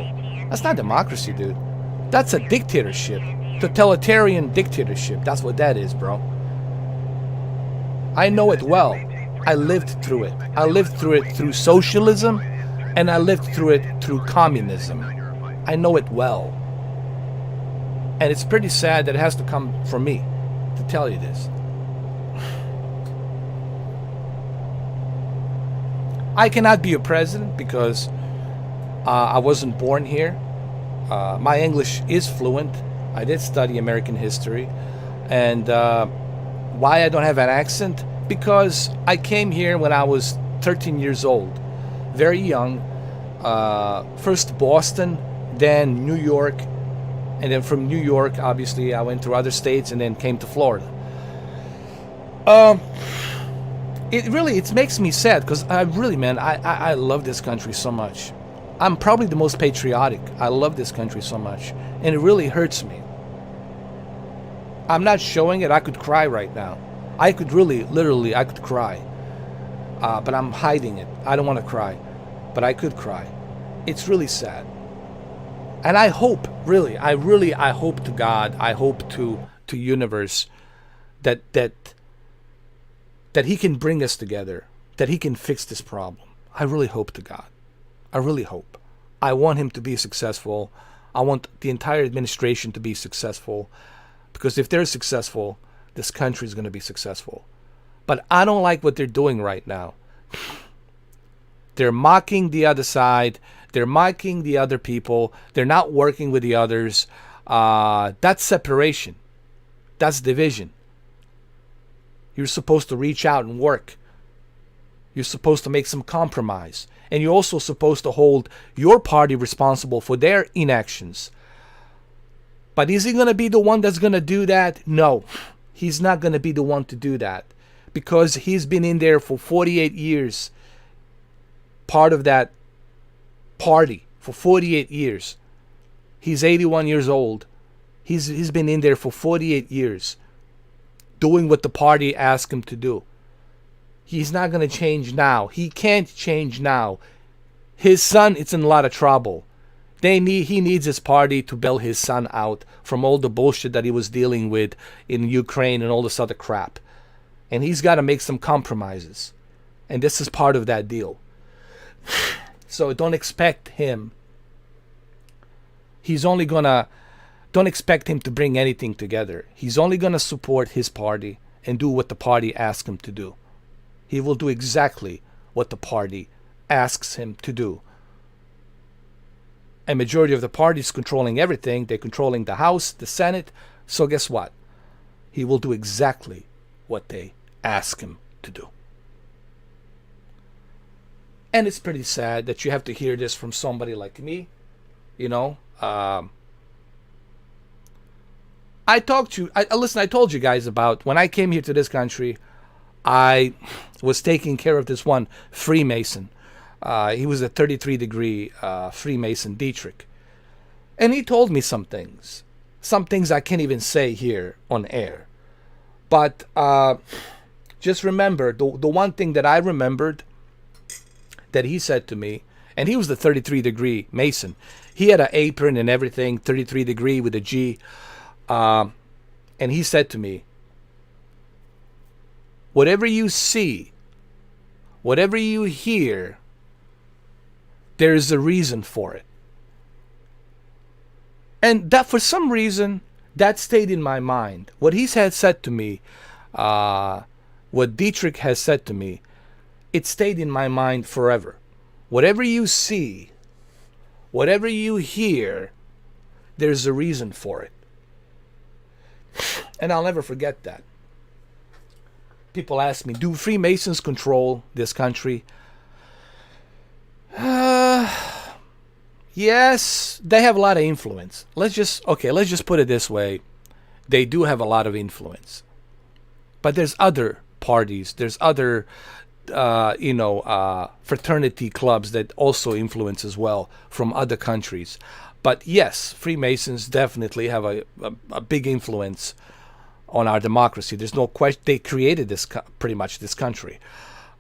S2: that's not democracy, dude. That's a dictatorship. Totalitarian dictatorship. That's what that is, bro. I know it well. I lived through it. I lived through it through socialism, and I lived through it through communism. I know it well. And it's pretty sad that it has to come from me to tell you this. I cannot be a president because I wasn't born here. My English is fluent. I did study American history. And why I don't have an accent? Because I came here when I was 13 years old. Very young. First Boston, then New York. And then from New York, obviously, I went to other states and then came to Florida. It makes me sad because I really, man, I love this country so much. I'm probably the most patriotic. I love this country so much. And it really hurts me. I'm not showing it. I could cry right now. I could really, literally, I could cry. But I'm hiding it. I don't want to cry. But I could cry. It's really sad. And I hope, really, I hope to God, I hope to universe that he can bring us together, that he can fix this problem. I really hope to God. I really hope. I want him to be successful. I want the entire administration to be successful. Because if they're successful, this country is going to be successful. But I don't like what they're doing right now. They're mocking the other side. They're mocking the other people. They're not working with the others. That's separation. That's division. You're supposed to reach out and work. You're supposed to make some compromise. And you're also supposed to hold your party responsible for their inactions. But is he going to be the one that's going to do that? No. He's not going to be the one to do that. Because he's been in there for 48 years. Part of that party for 48 years. He's 81 years old. He's been in there for 48 years. Doing what the party asked him to do. He's not going to change now. He can't change now. His son is in a lot of trouble. He needs his party to bail his son out from all the bullshit that he was dealing with in Ukraine and all this other crap. And he's got to make some compromises. And this is part of that deal. So don't expect him. Don't expect him to bring anything together. He's only going to support his party and do what the party asks him to do. He will do exactly what the party asks him to do. A majority of the party is controlling everything. They're controlling the House, the Senate. So guess what? He will do exactly what they ask him to do. And it's pretty sad that you have to hear this from somebody like me. You know, I told you guys about when I came here to this country, I was taking care of this one Freemason. He was a 33-degree Freemason, Dietrich. And he told me some things I can't even say here on air. But just remember, the one thing that I remembered that he said to me, and he was the 33-degree Mason. He had an apron and everything, 33-degree with a G. And he said to me, whatever you see, whatever you hear, there is a reason for it. And that, for some reason, that stayed in my mind. What he had said to me, what Dietrich has said to me, it stayed in my mind forever. Whatever you see, whatever you hear, there's a reason for it. And I'll never forget that. People ask me, do Freemasons control this country? Yes, they have a lot of influence. Let's just put it this way. They do have a lot of influence. But there's other parties, there's other fraternity clubs that also influence as well from other countries. But yes, Freemasons definitely have a big influence on our democracy. There's no question. They created pretty much this country.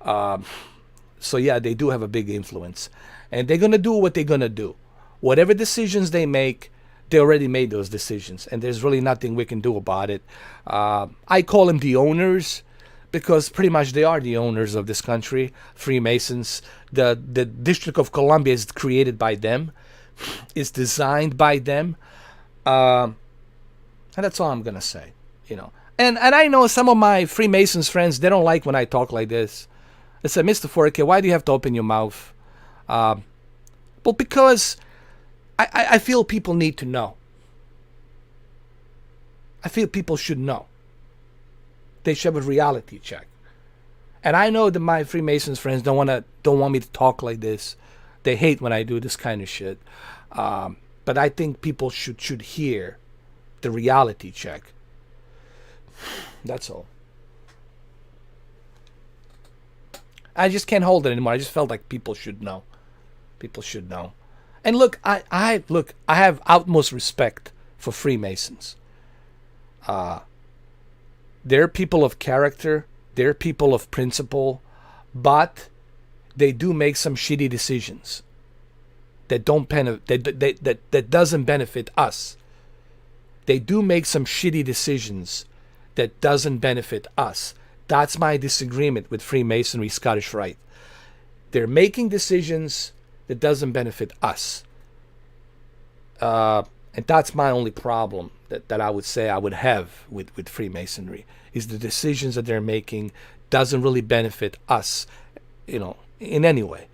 S2: So yeah, they do have a big influence. And they're going to do what they're going to do. Whatever decisions they make, they already made those decisions. And there's really nothing we can do about it. I call them the owners, because pretty much they are the owners of this country, Freemasons. The District of Columbia is created by them. It's designed by them. And that's all I'm going to say, you know. And I know some of my Freemasons friends, they don't like when I talk like this. They say, Mr. 4K, why do you have to open your mouth? Well, because I feel people need to know. I feel people should know. They should have a reality check. And I know that my Freemasons friends don't want me to talk like this. They hate when I do this kind of shit. But I think people should hear the reality check. That's all. I just can't hold it anymore. I just felt like people should know. People should know. And look, I have utmost respect for Freemasons. They're people of character. They're people of principle. But they do make some shitty decisions that that doesn't benefit us. They do make some shitty decisions that doesn't benefit us. That's my disagreement with Freemasonry, Scottish Rite. They're making decisions that doesn't benefit us. And that's my only problem that I would say I would have with Freemasonry, is the decisions that they're making doesn't really benefit us, you know, in any way.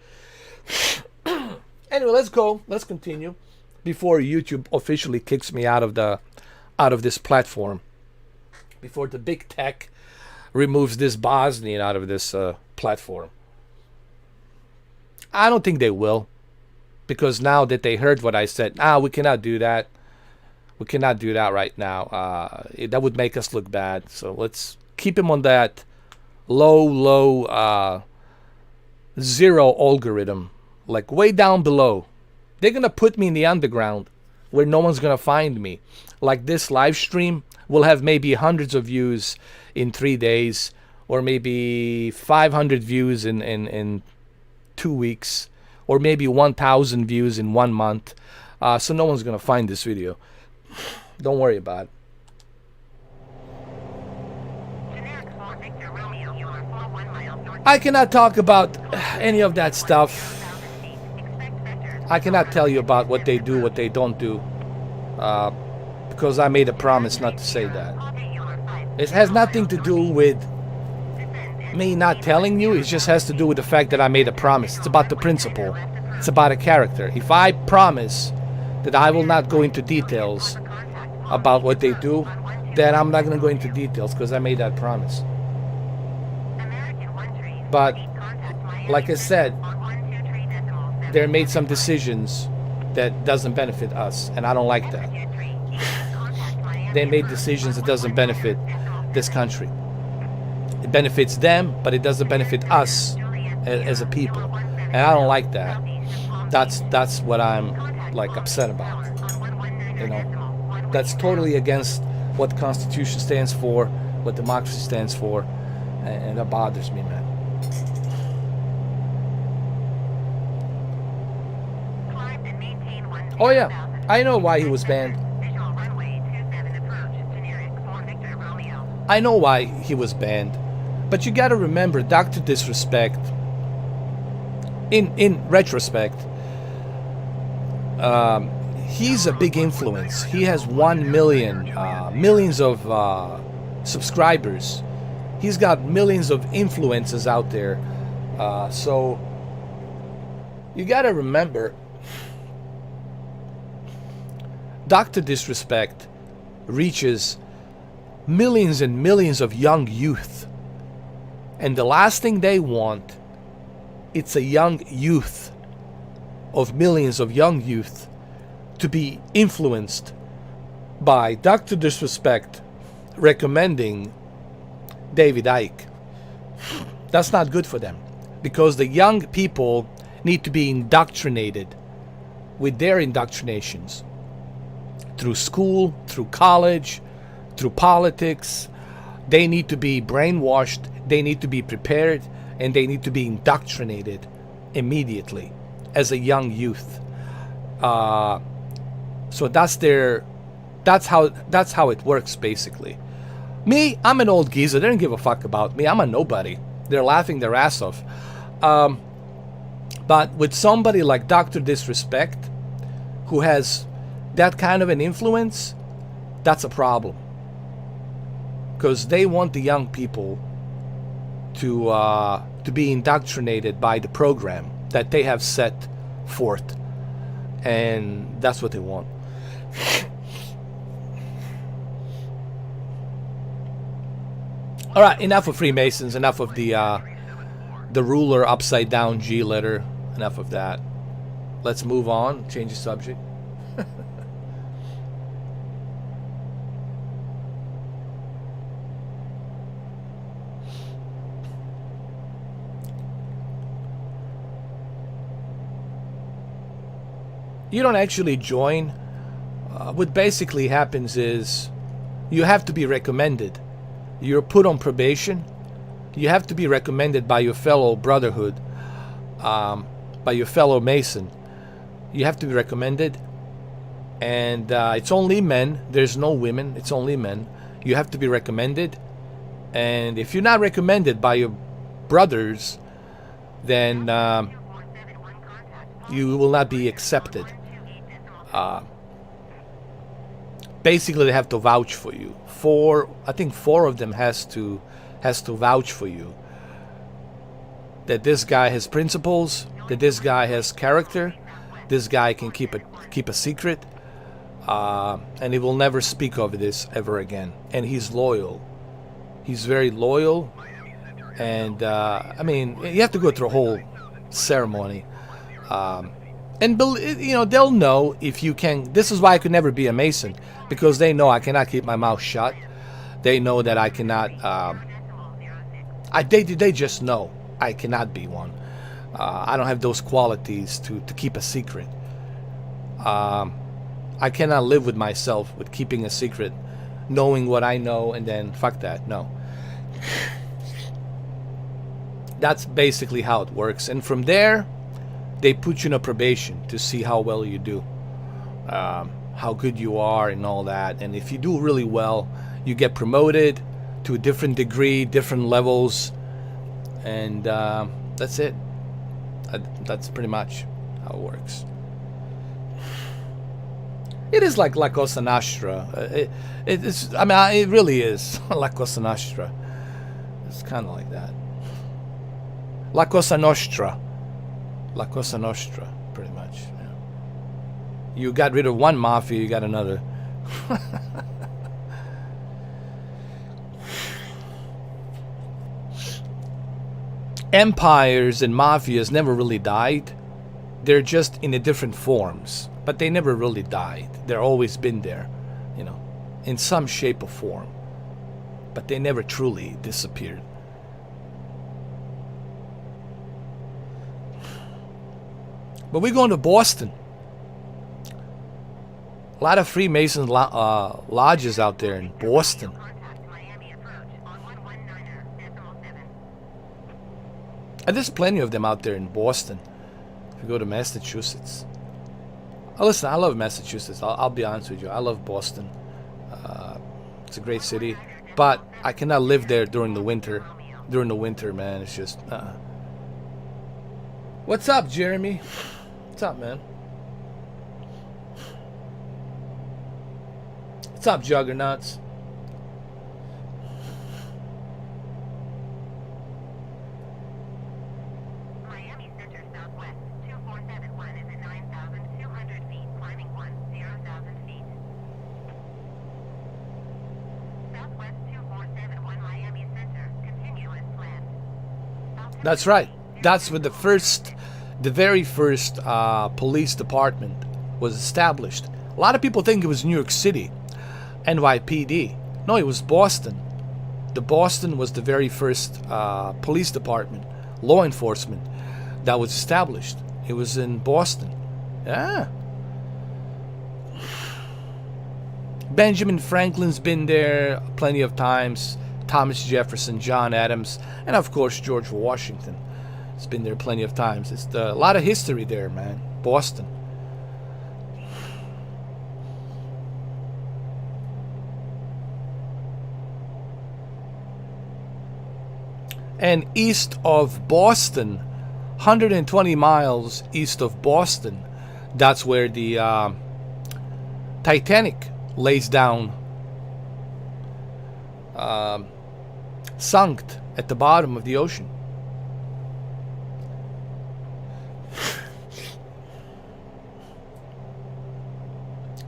S2: Anyway, let's go. Let's continue before YouTube officially kicks me out of this platform. Before the big tech removes this Bosnian out of this platform. I don't think they will, because now that they heard what I said, we cannot do that. We cannot do that right now. That would make us look bad. So let's keep him on that low zero algorithm, like way down below. They're gonna put me in the underground where no one's gonna find me. Like this live stream will have maybe hundreds of views in 3 days, or maybe 500 views in 2 weeks, or maybe 1,000 views in 1 month. So no one's gonna find this video. Don't worry about it.
S1: Generic 4 Victor Romeo, you are 41 miles north.
S2: I cannot talk about any of that stuff.
S1: 1,000 feet. Expect vector.
S2: I cannot tell you about what they do, what they don't do, because I made a promise not to say that.
S1: Copy, you are 5.
S2: It has nothing to do with
S1: Descend and
S2: me not telling you. It just has to do with the fact that I made a promise. It's about the principle. It's about a character. If I promise that I will not go into details about what they do, then I'm not going to go into details because I made that promise.
S1: American 1 tree.
S2: But
S1: Contact Miami
S2: like I said,
S1: on 123.7.
S2: they made some decisions that doesn't benefit us, and I don't like that. They made decisions that doesn't benefit this country. It benefits them, but it doesn't benefit us as a people, and I don't like that. That's what I'm like upset about. You know, that's totally against what Constitution stands for, what democracy stands for, and that bothers me, man. Oh yeah, I know why he was banned. I know why he was banned, but you got to remember, Dr. Disrespect. In retrospect, he's a big influence. He has 1 million, millions of subscribers. He's got millions of influences out there. So you got to remember, Dr. Disrespect reaches millions and millions of young youth. And the last thing they want, it's a young youth, of millions of young youth, to be influenced by Dr. Disrespect recommending David Icke. That's not good for them, because the young people need to be indoctrinated with their indoctrinations through school, through college, through politics. They need to be brainwashed, they need to be prepared, and they need to be indoctrinated immediately as a young youth. So that's how it works, basically. Me, I'm an old geezer. They don't give a fuck about me. I'm a nobody. They're laughing their ass off. But with somebody like Dr. Disrespect, who has that kind of an influence, that's a problem. Because they want the young people to be indoctrinated by the program that they have set forth. And that's what they want. All right, enough of Freemasons, enough of the ruler upside down G letter, enough of that. Let's move on, change the subject. You don't actually join. What basically happens is you have to be recommended. You're put on probation. You have to be recommended by your fellow brotherhood, by your fellow Mason. You have to be recommended. And it's only men. There's no women. It's only men. You have to be recommended. And if you're not recommended by your brothers, then you will not be accepted. Basically, they have to vouch for you. I think four of them has to vouch for you. That this guy has principles. That this guy has character. This guy can keep a secret. And he will never speak of this ever again. And he's loyal. He's very loyal. And I mean, you have to go through a whole ceremony. And they'll know if you can. This is why I could never be a Mason, because they know I cannot keep my mouth shut. They know that I cannot. They just know I cannot be one. I don't have those qualities to keep a secret. I cannot live with myself with keeping a secret, knowing what I know, and then fuck that. No. That's basically how it works, and from there, they put you in a probation to see how well you do, how good you are and all that. And if you do really well, you get promoted to a different degree, different levels, and that's it. That's pretty much how it works. It is like La Cosa Nostra. It's, I mean, it really is La Cosa Nostra. It's kind of like that. La Cosa Nostra. La Cosa Nostra, pretty much. Yeah. You got rid of one mafia, you got another. Empires and mafias never really died. They're just in a different forms, but they never really died. They're always been there, you know, in some shape or form, but they never truly disappeared. But we're going to Boston. A lot of Freemason lodges out there in Boston.
S1: Contact Miami approach on 119.7.
S2: And there's plenty of them out there in Boston. If you go to Massachusetts. Oh, listen, I love Massachusetts. I'll be honest with you. I love Boston. It's a great city. But I cannot live there during the winter. During the winter, man. It's just... What's up, Jeremy? What's up, man? What's up, Juggernauts?
S1: Miami Center Southwest 2471 is at 9,200 feet, climbing 10,000 feet. Southwest 2471 Miami Center, continuous plan.
S2: That's right. That's where the very first police department was established. A lot of people think it was New York City, NYPD. No, it was Boston. The Boston was the very first police department, law enforcement, that was established. It was in Boston. Yeah. Benjamin Franklin's been there plenty of times. Thomas Jefferson, John Adams, and of course George Washington. It's been there plenty of times. It's a lot of history there, man. Boston. And east of Boston, 120 miles east of Boston, that's where the Titanic lays down, sunk at the bottom of the ocean.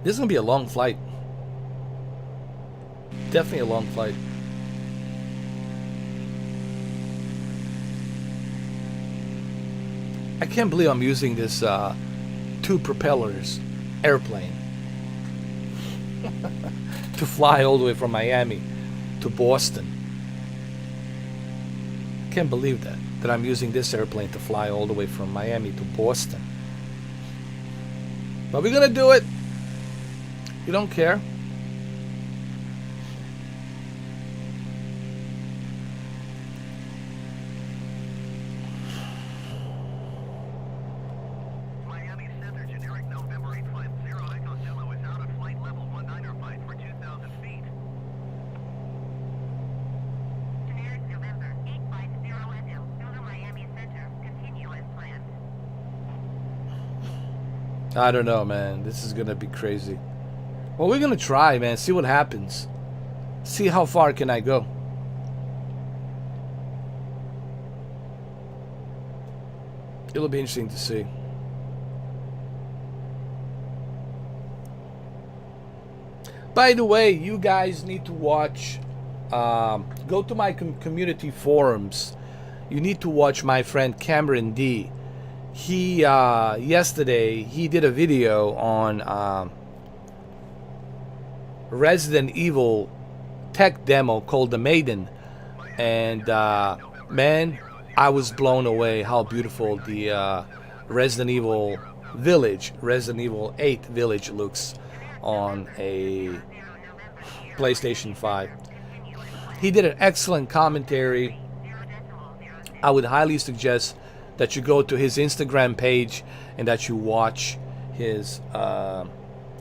S2: This is going to be a long flight. Definitely a long flight. I can't believe I'm using this two propellers airplane to fly all the way from Miami to Boston. I can't believe that I'm using this airplane to fly all the way from Miami to Boston. But we're gonna do it. You don't care.
S3: Miami Center, generic November 850. Echo Zulu is out at flight level 1905 for 2,000 feet.
S1: Generic November 850 Echo Zulu Miami Center, continuous plan.
S2: I don't know, man. This is gonna be crazy. Well, we're gonna try, man. See what happens. See how far can I go. It'll be interesting to see. By the way, you guys need to watch. Go to my community forums. You need to watch my friend Cameron D. He yesterday he did a video on Resident Evil tech demo called The Maiden, and man, I was blown away how beautiful the Resident Evil Village, Resident Evil 8 Village looks on a PlayStation 5. He did an excellent commentary. I would highly suggest that you go to his Instagram page and that you watch his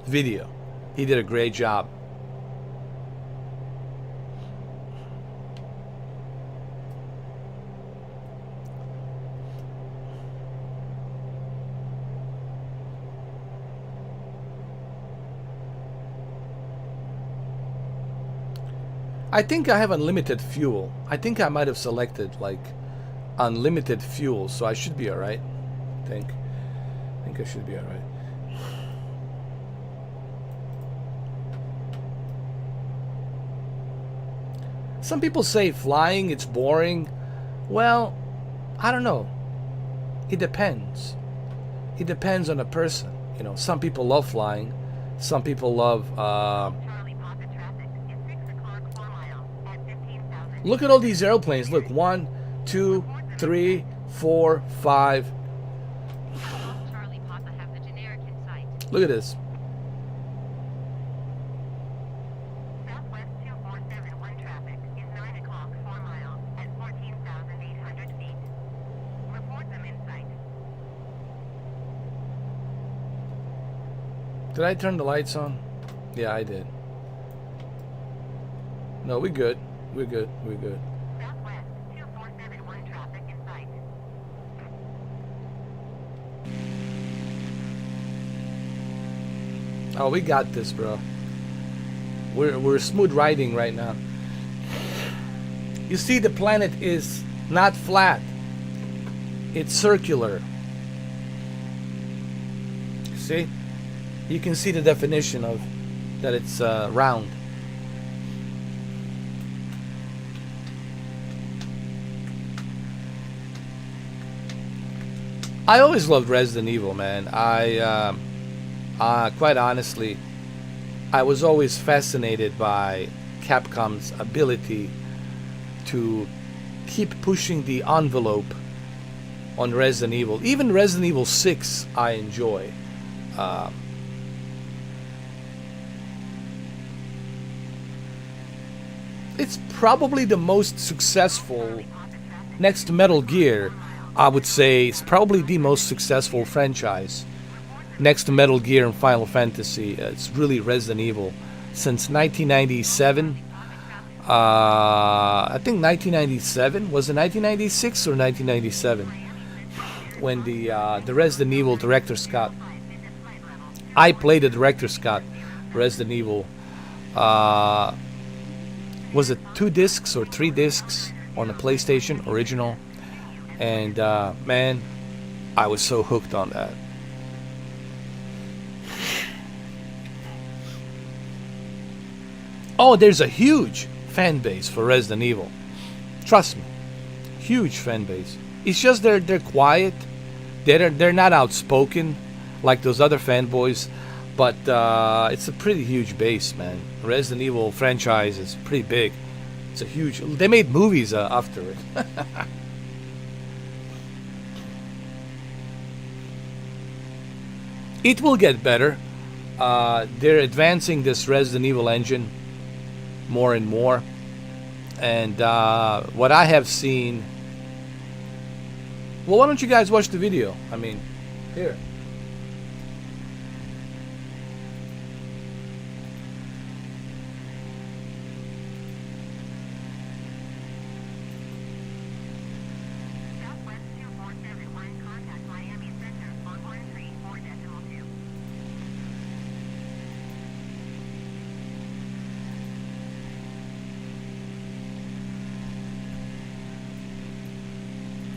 S2: video. He did a great job. I think I have unlimited fuel. I think I might have selected like unlimited fuel, so I should be alright. I think I should be alright. Some people say flying it's boring. Well, I don't know. It depends. It depends on the person. You know, some people love flying. Some people love
S1: Charlie Papa traffic is 6 o'clock 4 mile at 15,000.
S2: look at all these airplanes. Look, 1, 2, 3, 4, 5.
S4: Charlie Papa have the generic in sight.
S2: Look at this.
S1: Southwest 2471 traffic is 9 o'clock 4 mile at 14,800 feet. Report them in sight.
S2: Did I turn the lights on? Yeah, I did. No, we're good. We're good. We're good.
S1: Southwest 2471 traffic in sight.
S2: Oh, we got this, bro. We're smooth riding right now. You see, the planet is not flat. It's circular. You see? You can see the definition of that it's round. I always loved Resident Evil, man. I quite honestly, I was always fascinated by Capcom's ability to keep pushing the envelope on Resident Evil. Even Resident Evil 6 I enjoy. It's probably the most successful, next to Metal Gear, I would say it's probably the most successful franchise. Next to Metal Gear and Final Fantasy, it's really Resident Evil. Since 1997, I think 1997, was it 1996 or 1997? When the Resident Evil Director's Cut. I played the Director's Cut, Resident Evil. Was it 2 discs or 3 discs on the PlayStation original? And man, I was so hooked on that. Oh, there's a huge fan base for Resident Evil. Trust me, huge fan base. It's just they're quiet. They're not outspoken like those other fanboys, but it's a pretty huge base, man. Resident Evil franchise is pretty big. It's a huge. They made movies after it. It will get better. They're advancing this Resident Evil engine more and more, and what I have seen. Well, why don't you guys watch the video? I mean, here.
S1: Southwest 2471 contact Miami Center on 134.2.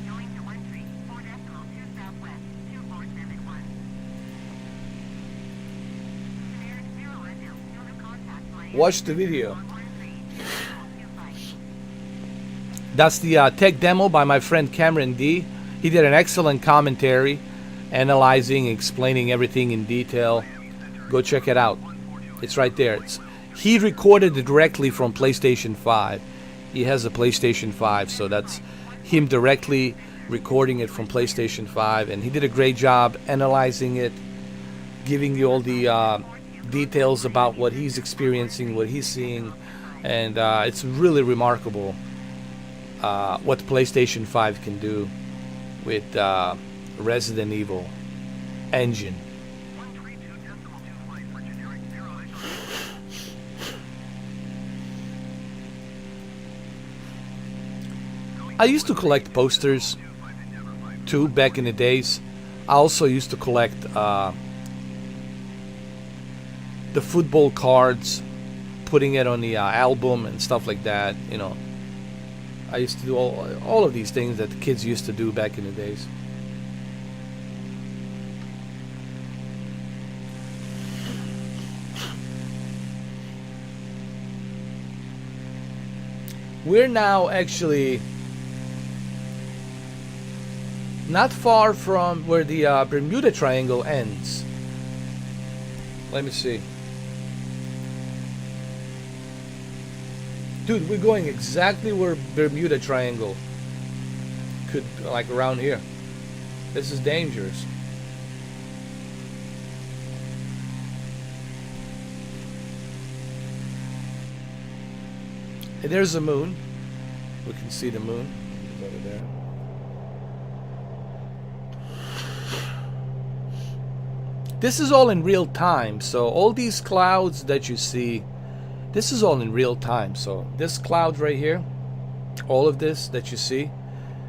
S1: Going to 134.2 Southwest 2471. Generic 0 and 0 to contact Miami
S2: Watch the video.
S1: on 134.25.
S2: That's the tech demo by my friend Cameron D. He did an excellent commentary, analyzing, explaining everything in detail. Go check it out. It's right there. He recorded it directly from PlayStation 5. He has a PlayStation 5, so that's him directly recording it from PlayStation 5. And he did a great job analyzing it, giving you all the details about what he's experiencing, what he's seeing. And it's really remarkable what PlayStation 5 can do with Resident Evil engine.
S3: 132.25 for generic 0
S2: I used to collect posters too back in the days. I also used to collect the football cards, putting it on the album and stuff like that. You know, I used to do all of these things that the kids used to do back in the days. We're now actually not far from where the Bermuda Triangle ends. Let me see. Dude, we're going exactly where Bermuda Triangle could, like around here. This is dangerous. And there's the moon. We can see the moon over there. This is all in real time. So all these clouds that you see, this is all in real time. So this cloud right here, all of this that you see,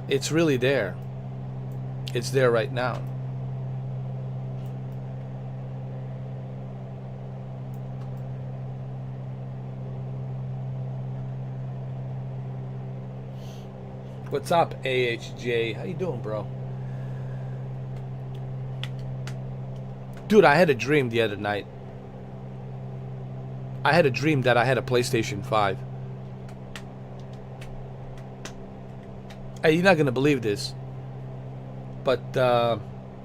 S2: it's really there. It's there right now. What's up, AHJ? How you doing, bro? Dude, I had a dream the other night. I had a dream that I had a PlayStation 5. Hey, you're not gonna believe this, but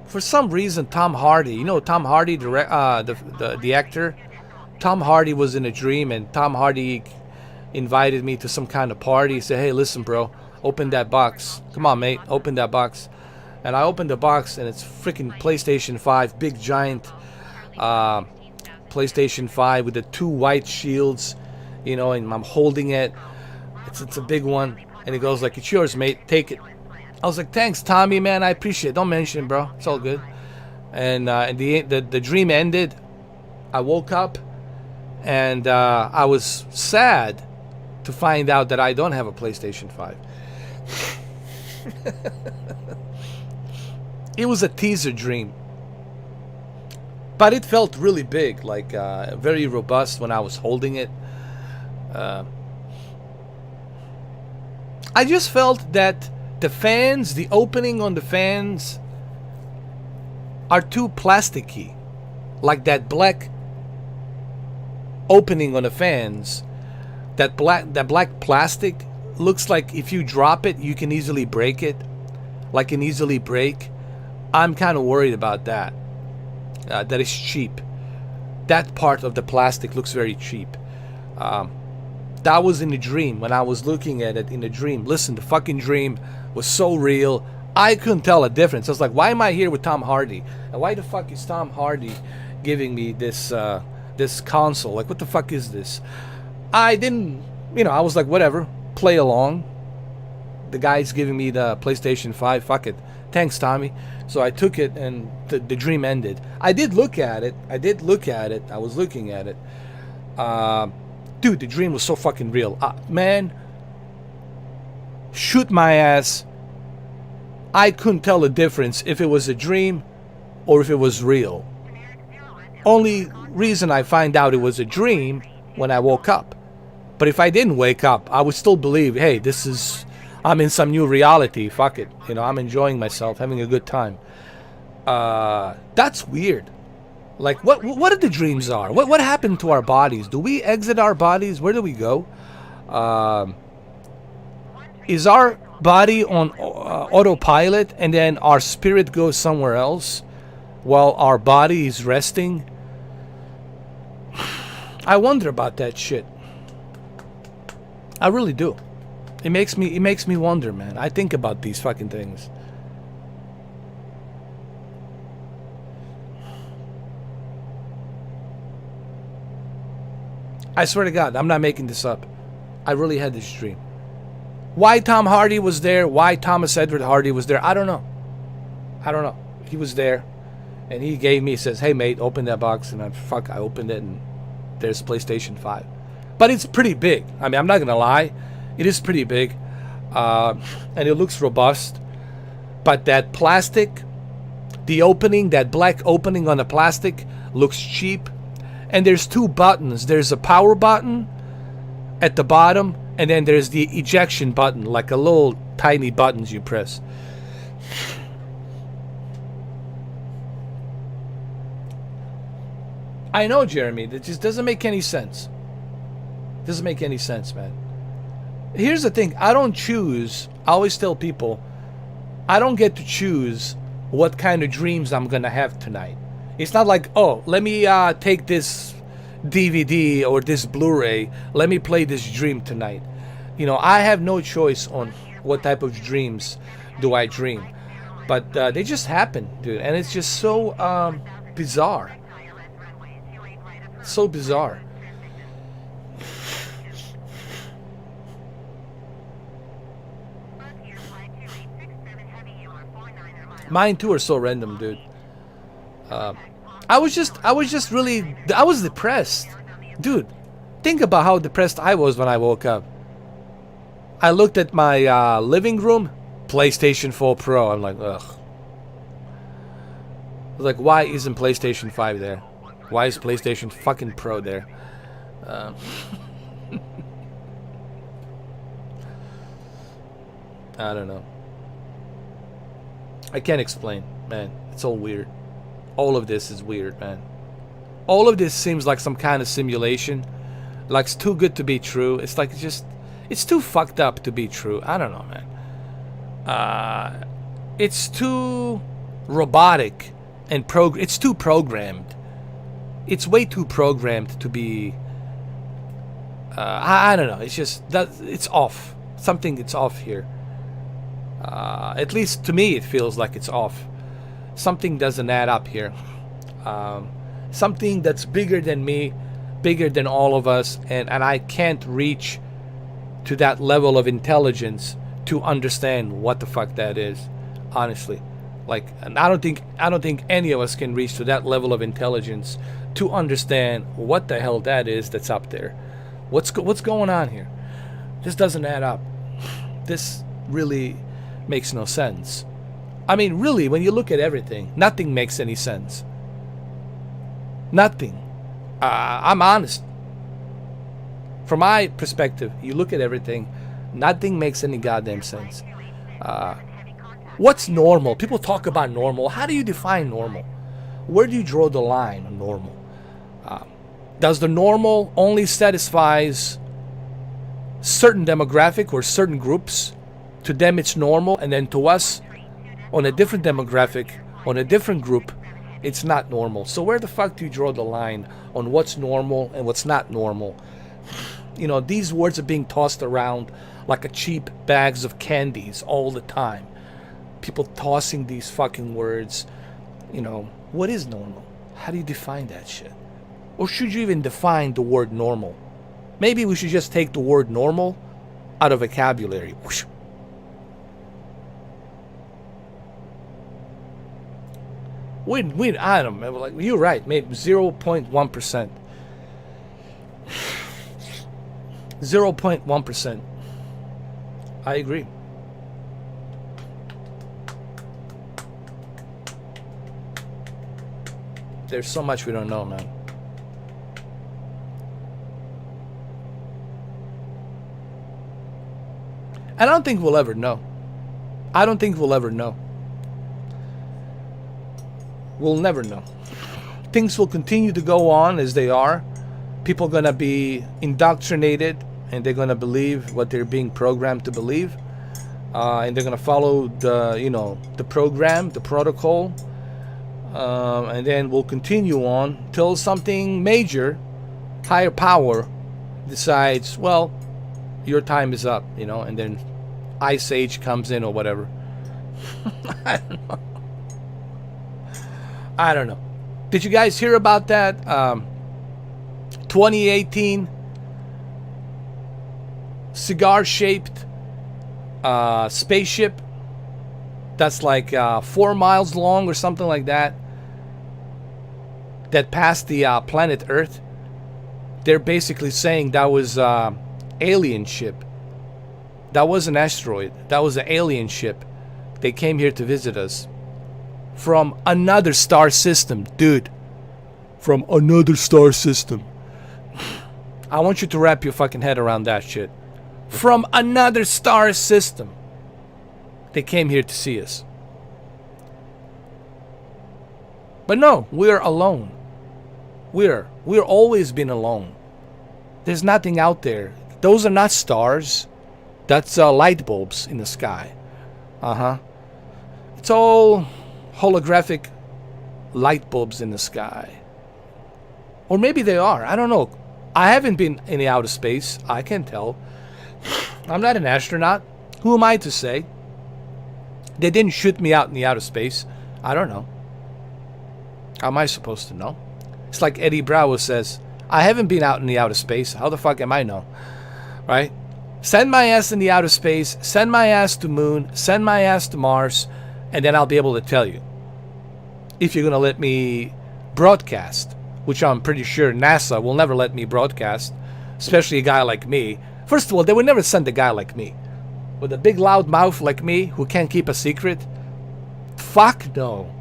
S2: for some reason, Tom Hardy, you know Tom Hardy, the actor, Tom Hardy was in a dream, and Tom Hardy invited me to some kind of party. He said, "Hey, listen, bro, open that box. Come on, mate, open that box." And I opened the box, and it's freaking PlayStation 5, big giant PlayStation 5 with the two white shields, you know, and I'm holding it. It's a big one, and he goes like, "It's yours, mate. Take it." I was like, "Thanks, Tommy, man. I appreciate it. Don't mention it, bro. It's all good." And the dream ended. I woke up, and I was sad to find out that I don't have a PlayStation 5. It was a teaser dream, but it felt really big, like very robust when I was holding it. I just felt that the fans, the opening on the fans, are too plasticky, like that black opening on the fans. That black plastic looks like if you drop it, you can easily break it, like can easily break. I'm kind of worried about that. That is cheap. That part of the plastic looks very cheap. That was in the dream when I was looking at it in the dream. Listen, the fucking dream was so real. I couldn't tell a difference. I was like, why am I here with Tom Hardy? And why the fuck is Tom Hardy giving me this this console? Like, what the fuck is this? I didn't, I was like, whatever, play along. The guy's giving me the PlayStation 5. Fuck it. Thanks, Tommy. So I took it, and the dream ended. I did look at it. I was looking at it. Dude, the dream was so fucking real. Man, shoot my ass. I couldn't tell the difference if it was a dream or if it was real. Only reason I find out it was a dream when I woke up. But if I didn't wake up, I would still believe, hey, I'm in some new reality. Fuck it. I'm enjoying myself, having a good time. That's weird. Like, what are the dreams are? What happened to our bodies? Do we exit our bodies? Where do we go? Is our body on autopilot and then our spirit goes somewhere else while our body is resting? I wonder about that shit. I really do. It makes me wonder, man. I think about these fucking things. I swear to God, I'm not making this up. I really had this dream. Why Tom Hardy was there, why Thomas Edward Hardy was there, I don't know. He was there, and he gave me, he says, hey mate, open that box, and I opened it, and there's PlayStation 5. But it's pretty big. I mean, I'm not gonna lie, it is pretty big, and it looks robust. But that plastic, the opening, that black opening on the plastic, looks cheap. And there's two buttons. There's a power button at the bottom, and then there's the ejection button, like a little tiny buttons you press. I know, Jeremy, that just doesn't make any sense. Doesn't make any sense, man. Here's the thing, I don't choose, I always tell people, I don't get to choose what kind of dreams I'm gonna have tonight. It's not like, oh, let me take this DVD or this Blu-ray, let me play this dream tonight. You know, I have no choice on what type of dreams do I dream. But they just happen, dude, and it's just so bizarre. So bizarre. Mine too are so random, dude. I was depressed, dude. Think about how depressed I was when I woke up. I looked at my living room, PlayStation 4 Pro. I'm like, ugh. I was like, why isn't PlayStation 5 there? Why is PlayStation fucking Pro there? I don't know. I can't explain, man. It's all weird. All of this is weird, man. All of this seems like some kind of simulation. Like it's too good to be true. It's like it's too fucked up to be true. I don't know, man. It's too robotic and it's too programmed. It's way too programmed to be. I don't know. It's just that it's off. Something it's off here. At least to me, it feels like it's off. Something doesn't add up here. Something that's bigger than me, bigger than all of us, and I can't reach to that level of intelligence to understand what the fuck that is. Honestly, like, and I don't think any of us can reach to that level of intelligence to understand what the hell that is that's up there. What's going on here? This doesn't add up. This really makes no sense. I mean, really, when you look at everything, nothing makes any sense. Nothing. I'm honest. From my perspective, you look at everything, nothing makes any goddamn sense. What's normal? People talk about normal. How do you define normal? Where do you draw the line on normal? Does the normal only satisfies certain demographic or certain groups? To them it's normal, and then to us, on a different demographic, on a different group, it's not normal. So where the fuck do you draw the line on what's normal and what's not normal? You know, these words are being tossed around like a cheap bags of candies all the time. People tossing these fucking words. You know, what is normal? How do you define that shit? Or should you even define the word normal? Maybe we should just take the word normal out of vocabulary. Whoosh. I don't know, like, you're right, maybe 0.1%. 0.1%. I agree. There's so much we don't know, man. And I don't think we'll ever know. I don't think we'll ever know. We'll never know. Things will continue to go on as they are. People are going to be indoctrinated, and they're going to believe what they're being programmed to believe. And they're going to follow the program, the protocol. And then we'll continue on till something major, higher power, decides, well, your time is up, and then Ice Age comes in or whatever. I don't know. Did you guys hear about that 2018 cigar-shaped spaceship that's like 4 miles long or something like that passed the planet Earth? They're basically saying that was alien ship. That was an asteroid. That was an alien ship. They came here to visit us. From another star system, dude. From another star system. I want you to wrap your fucking head around that shit. From another star system. They came here to see us. But no, we're alone. We're always been alone. There's nothing out there. Those are not stars. That's light bulbs in the sky. It's all holographic light bulbs in the sky. Or maybe they are. I don't know. I haven't been in the outer space. I can't tell. I'm not an astronaut. Who am I to say? They didn't shoot me out in the outer space. I don't know. How am I supposed to know? It's like Eddie Bravo says, I haven't been out in the outer space. How the fuck am I know? Right? Send my ass in the outer space. Send my ass to moon. Send my ass to Mars. And then I'll be able to tell you. If you're going to let me broadcast. Which I'm pretty sure NASA will never let me broadcast. Especially a guy like me. First of all, they would never send a guy like me. With a big loud mouth like me who can't keep a secret. Fuck no.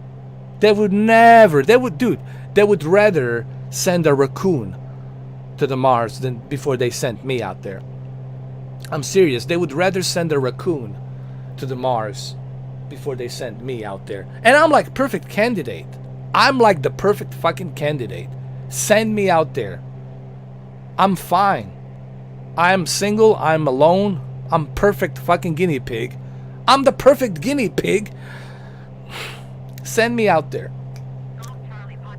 S2: They would never. They would rather send a raccoon to the Mars than before they sent me out there. I'm serious. They would rather send a raccoon to the Mars before they sent me out there. And I'm like perfect candidate. I'm like the perfect fucking candidate. Send me out there. I'm fine. I'm single. I'm alone. I'm perfect fucking guinea pig. I'm the perfect guinea pig. Send me out there.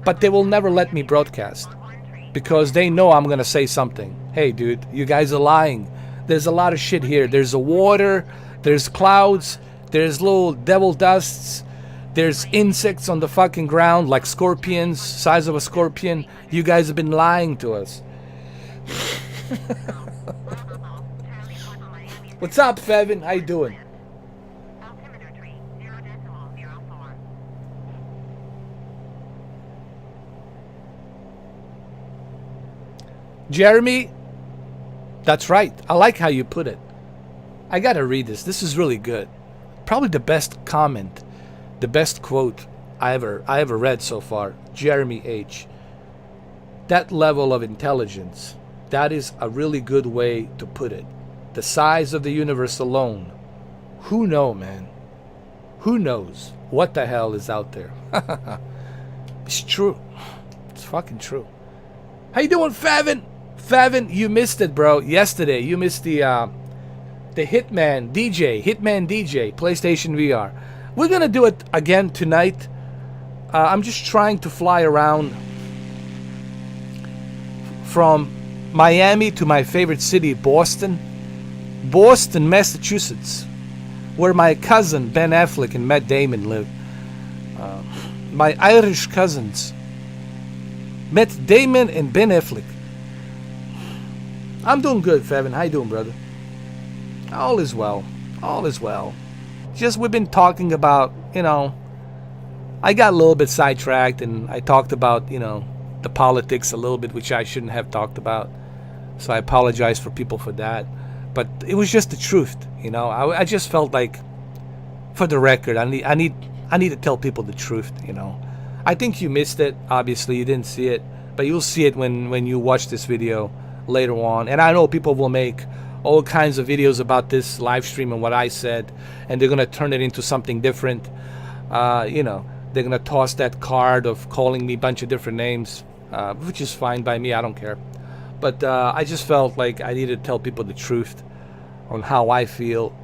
S2: But they will never let me broadcast. Because they know I'm going to say something. Hey dude, you guys are lying. There's a lot of shit here. There's a water. There's clouds. There's little devil dusts. There's insects on the fucking ground like scorpions. Size of a scorpion. You guys have been lying to us. What's up, Fevin? How you doing?
S1: Altimetry 0.04.
S2: Jeremy? That's right. I like how you put it. I gotta read this. This is really good. Probably the best comment, the best quote I ever read so far. Jeremy H. That level of intelligence, that is a really good way to put it. The size of the universe alone. Who knows, man? Who knows what the hell is out there? It's true. It's fucking true. How you doing, Favin? Favin, you missed it, bro. Yesterday, you missed the Hitman DJ, PlayStation VR. We're gonna do it again tonight. I'm just trying to fly around from Miami to my favorite city, Boston, Massachusetts, where my cousin Ben Affleck and Matt Damon live. My Irish cousins, Matt Damon and Ben Affleck. I'm doing good, Fevin. How you doing, brother? All is well. All is well. Just we've been talking about, I got a little bit sidetracked and I talked about, the politics a little bit, which I shouldn't have talked about. So I apologize for people for that. But it was just the truth, I just felt like, for the record, I need to tell people the truth, I think you missed it. Obviously, you didn't see it, but you'll see it when you watch this video later on. And I know people will make all kinds of videos about this live stream and what I said, and they're gonna turn it into something different. They're gonna toss that card of calling me a bunch of different names, which is fine by me. I don't care. But I just felt like I needed to tell people the truth on how I feel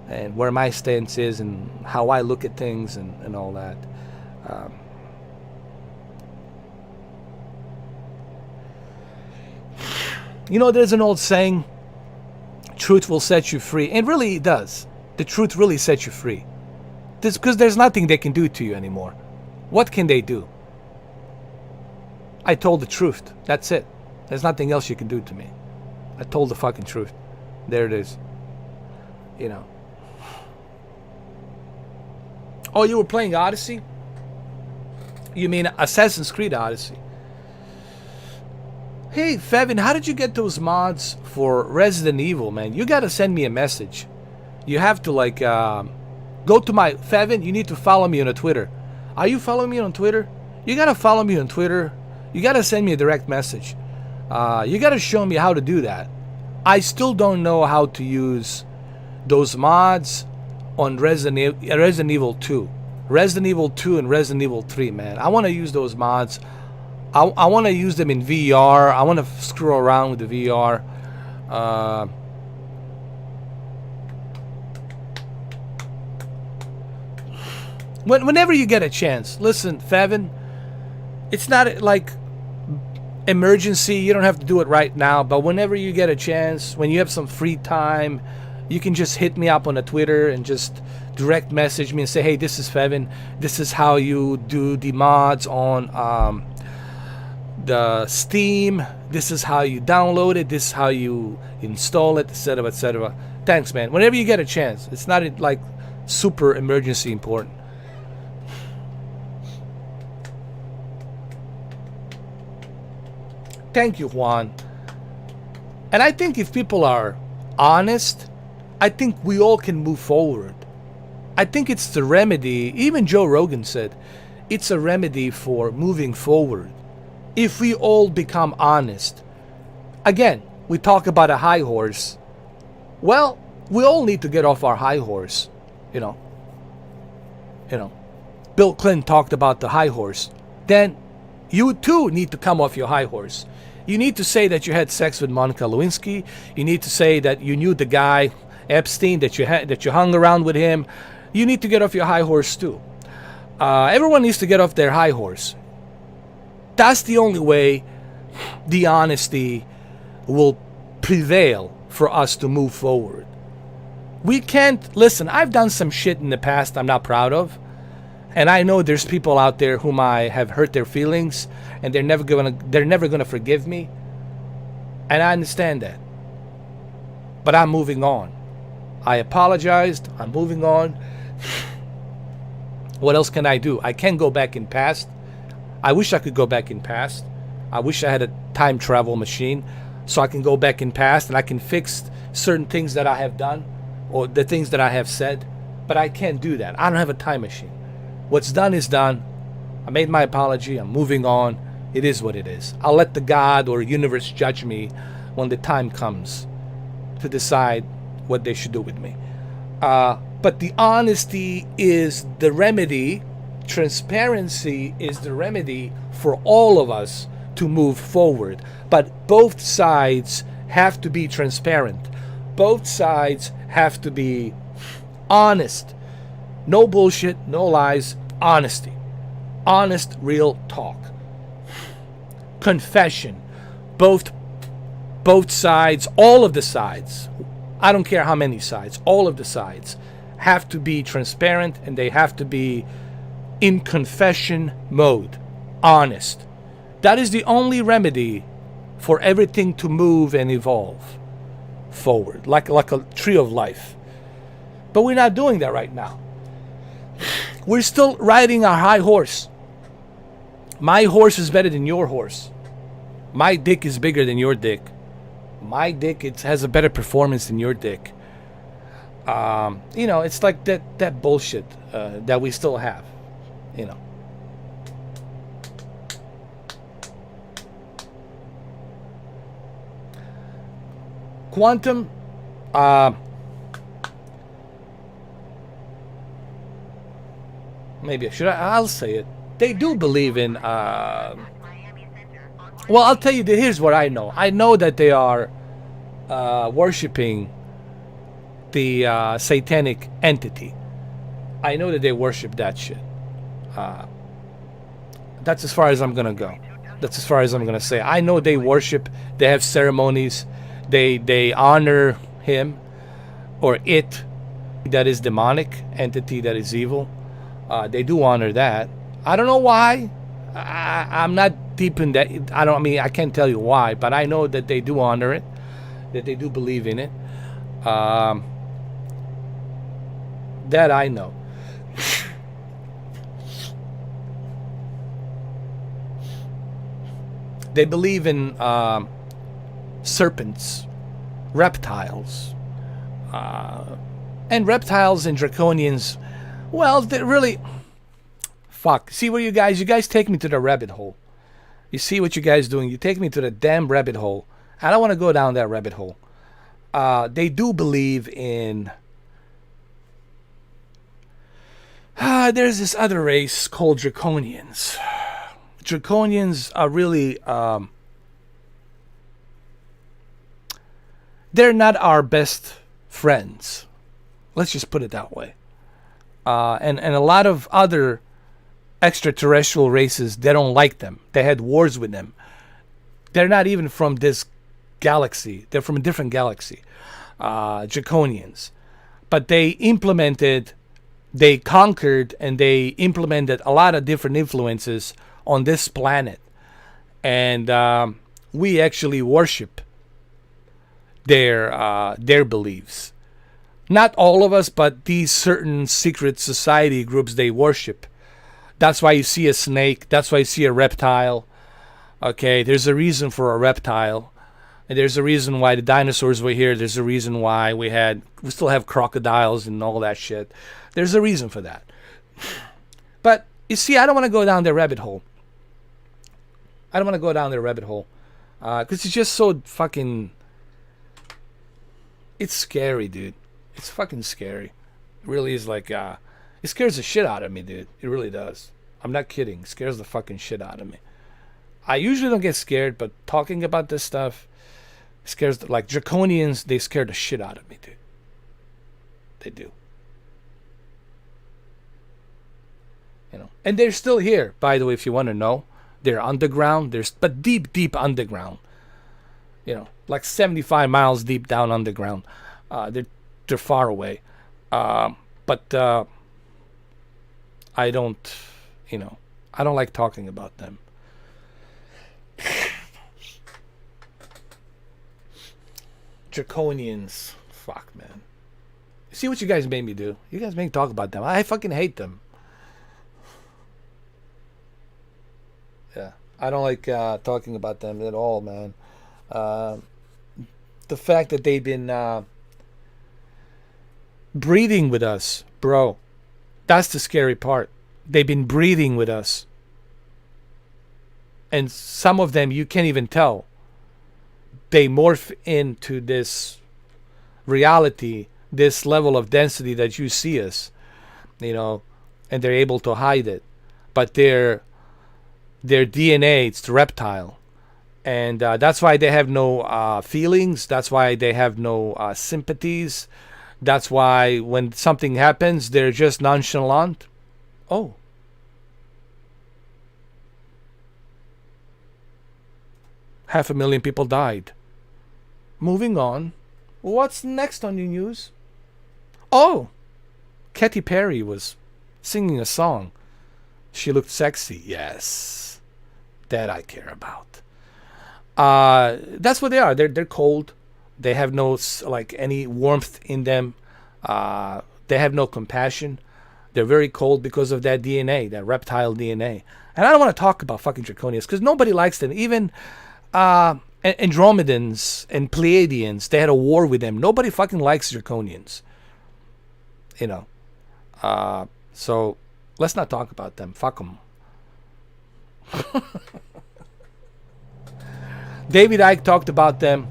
S2: and where my stance is and how I look at things and all that. There's an old saying, truth will set you free. And really it does. The truth really sets you free. Because there's nothing they can do to you anymore. What can they do? I told the truth. That's it. There's nothing else you can do to me. I told the fucking truth. There it is. Oh, you were playing Odyssey? You mean Assassin's Creed Odyssey? Hey, Fevin, how did you get those mods for Resident Evil, man? You gotta send me a message. You have to, go to my... Fevin, you need to follow me on Twitter. Are you following me on Twitter? You gotta follow me on Twitter. You gotta send me a direct message. You got to show me how to do that. I still don't know how to use those mods on Resident Evil 2. Resident Evil 2 and Resident Evil 3, man. I want to use those mods. I want to use them in VR. I want to screw around with the VR. Whenever you get a chance, listen, Fevin, it's not like emergency. You don't have to do it right now, but whenever you get a chance, when you have some free time, you can just hit me up on the Twitter and just direct message me and say, hey, this is Fevin. This is how you do the mods on the Steam. This is how you download it. This is how you install it, etc., etc. Thanks, man. Whenever you get a chance. It's not like super emergency important. Thank you, Juan. And I think if people are honest, I think we all can move forward. I think it's the remedy. Even Joe Rogan said it's a remedy for moving forward. If we all become honest. Again, we talk about a high horse. Well, we all need to get off our high horse. You know. Bill Clinton talked about the high horse. Then you too need to come off your high horse. You need to say that you had sex with Monica Lewinsky. You need to say that you knew the guy Epstein, that you hung around with him. You need to get off your high horse too. Everyone needs to get off their high horse. That's the only way the honesty will prevail for us to move forward. We can't listen. I've done some shit in the past I'm not proud of. And I know there's people out there whom I have hurt their feelings, and they're never gonna forgive me. And I understand that. But I'm moving on. I apologized. I'm moving on. What else can I do? I can't go back in past. I wish I could go back in past. I wish I had a time travel machine so I can go back in past and I can fix certain things that I have done or the things that I have said. But I can't do that. I don't have a time machine. What's done is done. I made my apology. I'm moving on. It is what it is. I'll let the God or universe judge me when the time comes to decide what they should do with me. But the honesty is the remedy. Transparency is the remedy for all of us to move forward. But both sides have to be transparent. Both sides have to be honest. No bullshit, no lies, honesty. Honest, real talk. Confession. Both sides, all of the sides, I don't care how many sides, all of the sides have to be transparent and they have to be in confession mode. Honest. That is the only remedy for everything to move and evolve forward, like a tree of life. But we're not doing that right now. We're still riding our high horse. My horse is better than your horse. My dick is bigger than your dick. My dick has a better performance than your dick. It's like that bullshit that we still have. Quantum, maybe I'll say it. They do believe in. Well, I'll tell you. Here's what I know. I know that they are worshiping the satanic entity. I know that they worship that shit. That's as far as I'm gonna go. That's as far as I'm gonna say. I know they worship. They have ceremonies. They honor him or it. That is demonic entity. That is evil. They do honor that. I don't know why. I'm not deep in that. I can't tell you why, but I know that they do honor it, that they do believe in it. That I know. They believe in serpents, reptiles, and reptiles and draconians. Well, they really. Fuck. See where you guys take me to the rabbit hole. You see what you guys doing? You take me to the damn rabbit hole. I don't want to go down that rabbit hole. They do believe in... there's this other race called Draconians. Draconians are really... they're not our best friends. Let's just put it that way. And a lot of other extraterrestrial races, they don't like them. They had wars with them. They're not even from this galaxy. They're from a different galaxy. Draconians. But they conquered, and they implemented a lot of different influences on this planet. And we actually worship their beliefs. Not all of us, but these certain secret society groups, they worship. That's why you see a snake. That's why you see a reptile. Okay, there's a reason for a reptile. And there's a reason why the dinosaurs were here. There's a reason why we still have crocodiles and all that shit. There's a reason for that. But, you see, I don't want to go down the rabbit hole. Because it's just so fucking... It's scary, dude. It's fucking scary. It really is like... it scares the shit out of me, dude. It really does. I'm not kidding. It scares the fucking shit out of me. I usually don't get scared, but talking about this stuff scares... Like, Draconians, they scare the shit out of me, dude. They do. You know, and they're still here, by the way, if you want to know. They're underground. But deep, deep underground. You know, like 75 miles deep down underground. They're far away. But I don't, I don't like talking about them. Draconians. Fuck, man. See what you guys made me do? You guys made me talk about them. I fucking hate them. Yeah. I don't like talking about them at all, man. The fact that they've been breeding with us, bro. That's the scary part. They've been breeding with us. And some of them, you can't even tell. They morph into this reality, this level of density that you see us, and they're able to hide it. But their DNA, it's the reptile. And that's why they have no feelings. That's why they have no sympathies. That's why when something happens, they're just nonchalant. Oh. Half a million people died. Moving on. What's next on your news? Oh. Katy Perry was singing a song. She looked sexy. Yes. That I care about. That's what they are. They're cold. They have no any warmth in them. They have no compassion. They're very cold because of that DNA, that reptile DNA. And I don't want to talk about fucking Draconians because nobody likes them. Even Andromedans and Pleiadians, they had a war with them. Nobody fucking likes Draconians. So let's not talk about them. Fuck them. David Icke talked about them.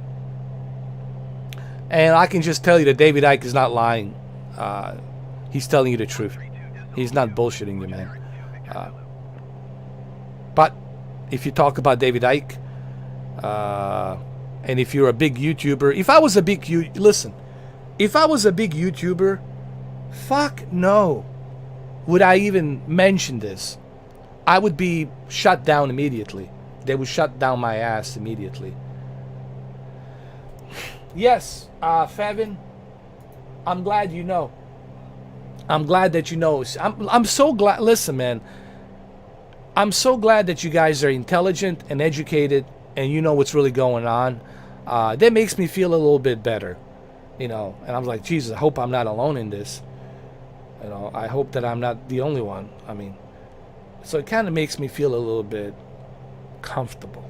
S2: And I can just tell you that David Icke is not lying. He's telling you the truth. He's not bullshitting you, man. But if you talk about David Icke, and if you're a big YouTuber, if I was a big YouTuber, fuck no, would I even mention this? I would be shut down immediately. They would shut down my ass immediately. Yes, Fevin, I'm glad you know. I'm glad that you know. I'm so glad. Listen, man. I'm so glad that you guys are intelligent and educated and you know what's really going on. That makes me feel a little bit better. And I'm like, Jesus, I hope I'm not alone in this. I hope that I'm not the only one. I mean, so it kind of makes me feel a little bit comfortable.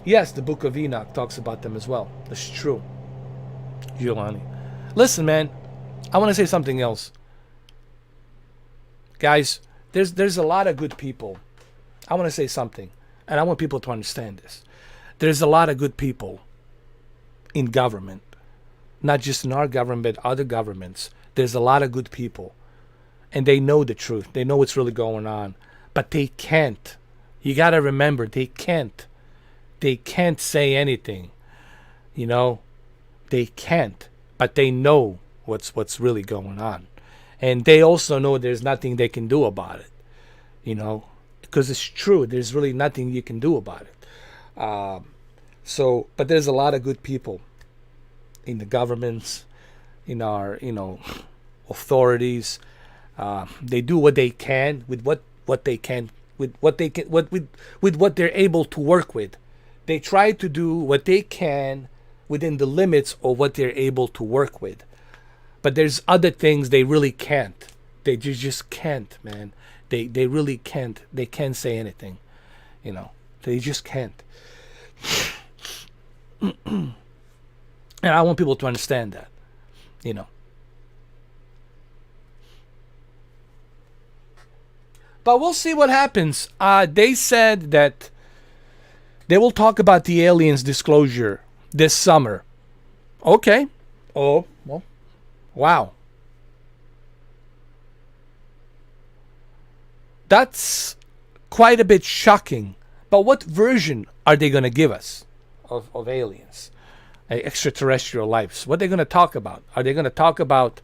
S2: Yes, the Book of Enoch talks about them as well. That's true. Giovanni. Listen, man, I want to say something else. Guys, there's a lot of good people. I want to say something, and I want people to understand this. There's a lot of good people in government, not just in our government, but other governments. There's a lot of good people, and they know the truth. They know what's really going on, but they can't. You got to remember, they can't. They can't say anything. You know, they can't, but they know what's really going on, and they also know there's nothing they can do about it. You know, because it's true. There's really nothing you can do about it. But there's a lot of good people in the governments, in our, authorities. They do what they can with what they can, with what they can, with what they're able to work with. They try to do what they can within the limits of what they're able to work with. But there's other things they really can't. They just can't, man. They really can't. They can't say anything. They just can't. And I want people to understand that. But we'll see what happens. They said that they will talk about the aliens disclosure this summer. Okay. Oh, well, wow. That's quite a bit shocking. But what version are they going to give us of aliens, extraterrestrial lives? What are they going to talk about? Are they going to talk about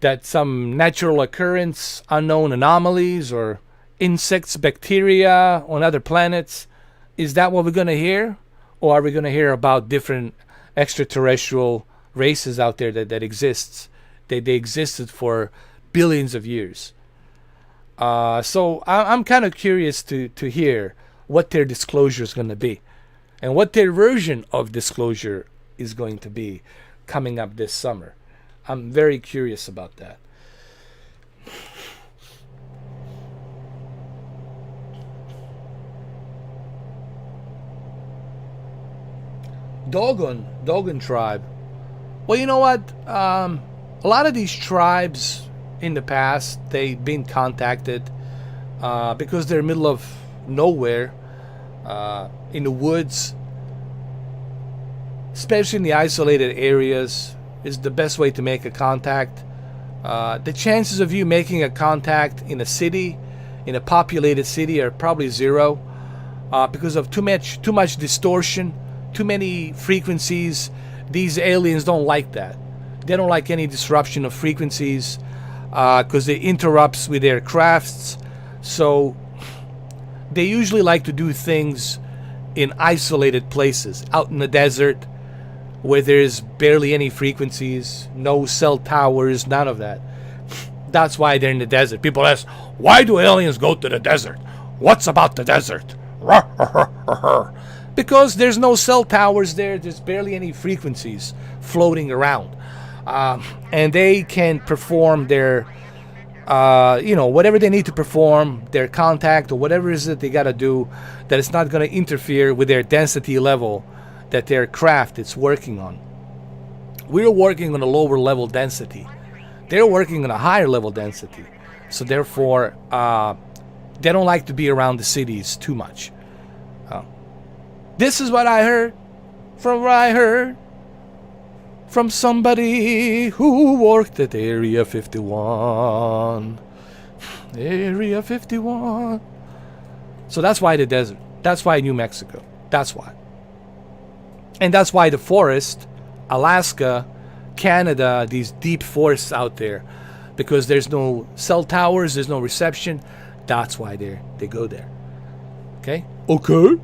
S2: that some natural occurrence, unknown anomalies, or insects, bacteria on other planets? Is that what we're going to hear? Or are we going to hear about different extraterrestrial races out there that exists? They existed for billions of years. So I'm kind of curious to hear what their disclosure is going to be and what their version of disclosure is going to be coming up this summer. I'm very curious about that. Dogon tribe. Well, you know what? A lot of these tribes in the past, they've been contacted because they're in the middle of nowhere, in the woods, especially in the isolated areas, is the best way to make a contact. The chances of you making a contact in a city, in a populated city, are probably zero because of too much distortion, too many frequencies. These aliens don't like that. They don't like any disruption of frequencies because it interrupts with their crafts. So they usually like to do things in isolated places, out in the desert, where there's barely any frequencies, no cell towers, none of that. That's why they're in the desert. People ask, why do aliens go to the desert? What's about the desert? Because there's no cell towers there. There's barely any frequencies floating around. And they can perform their, whatever they need to perform, their contact or whatever it is that they got to do, that it's not going to interfere with their density level that their craft is working on. We're working on a lower level density. They're working on a higher level density. So therefore, they don't like to be around the cities too much. This is what I heard from somebody who worked at Area 51. Area 51. So that's why the desert. That's why New Mexico. That's why. And that's why the forest, Alaska, Canada, these deep forests out there, because there's no cell towers, there's no reception. That's why they go there. Okay? Okay.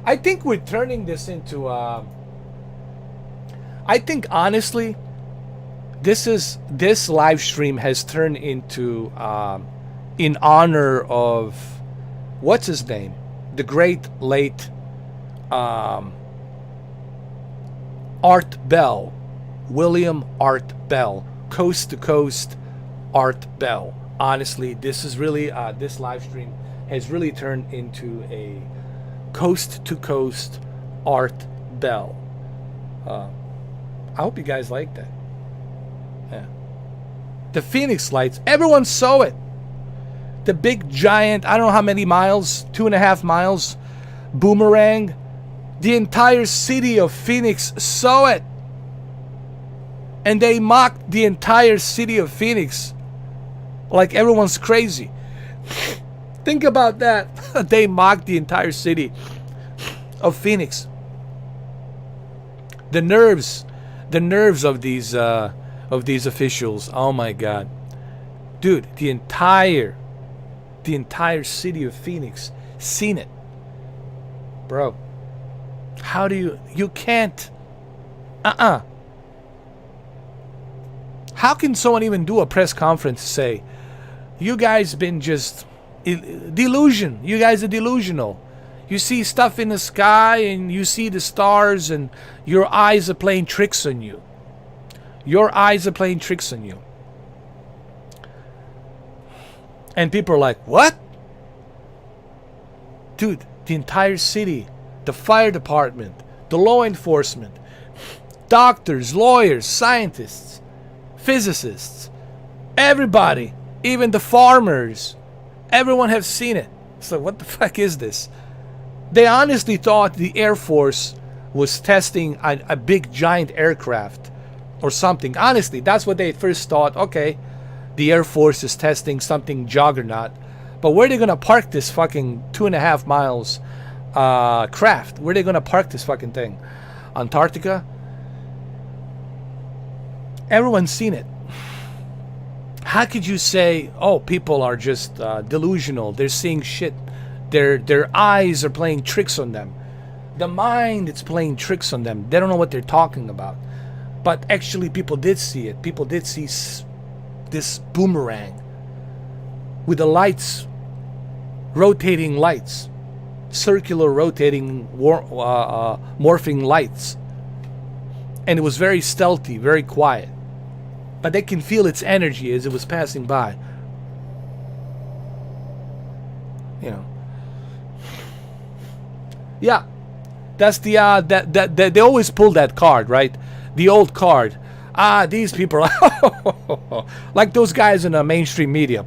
S2: I think we're turning this into I think honestly this live stream has turned into in honor of what's his name? The great late Art Bell. William Art Bell. Coast to Coast Art Bell. Honestly, this is really this live stream has really turned into a Coast to Coast Art Bell. I hope you guys like that. The Phoenix lights. Everyone saw it. The big giant, I don't know how many miles, 2.5 miles, boomerang. The entire city of Phoenix saw it. And they mocked the entire city of Phoenix like everyone's crazy. Think about that. They mocked the entire city of Phoenix. The nerves of these officials. Oh my God, dude! The entire city of Phoenix seen it, bro. How do you can't? How can someone even do a press conference and say, "You guys been just delusion. You guys are delusional. You see stuff in the sky and you see the stars and your eyes are playing tricks on you. Your eyes are playing tricks on you." And people are like, "What?" Dude, the entire city, the fire department, the law enforcement, doctors, lawyers, scientists, physicists, everybody, even the farmers, everyone has seen it. So what the fuck is this? They honestly thought the Air Force was testing a big giant aircraft or something. Honestly, that's what they first thought. Okay, the Air Force is testing something juggernaut. But where are they going to park this fucking 2.5 miles craft? Where are they going to park this fucking thing? Antarctica? Everyone's seen it. How could you say, oh, people are just delusional. They're seeing shit. Their eyes are playing tricks on them. The mind is playing tricks on them. They don't know what they're talking about. But actually people did see it. People did see this boomerang with the lights, rotating lights, circular rotating morphing lights. And it was very stealthy, very quiet. But they can feel its energy as it was passing by. You know. Yeah, that's the that they always pull that card, right? The old card. These people are like those guys in the mainstream media.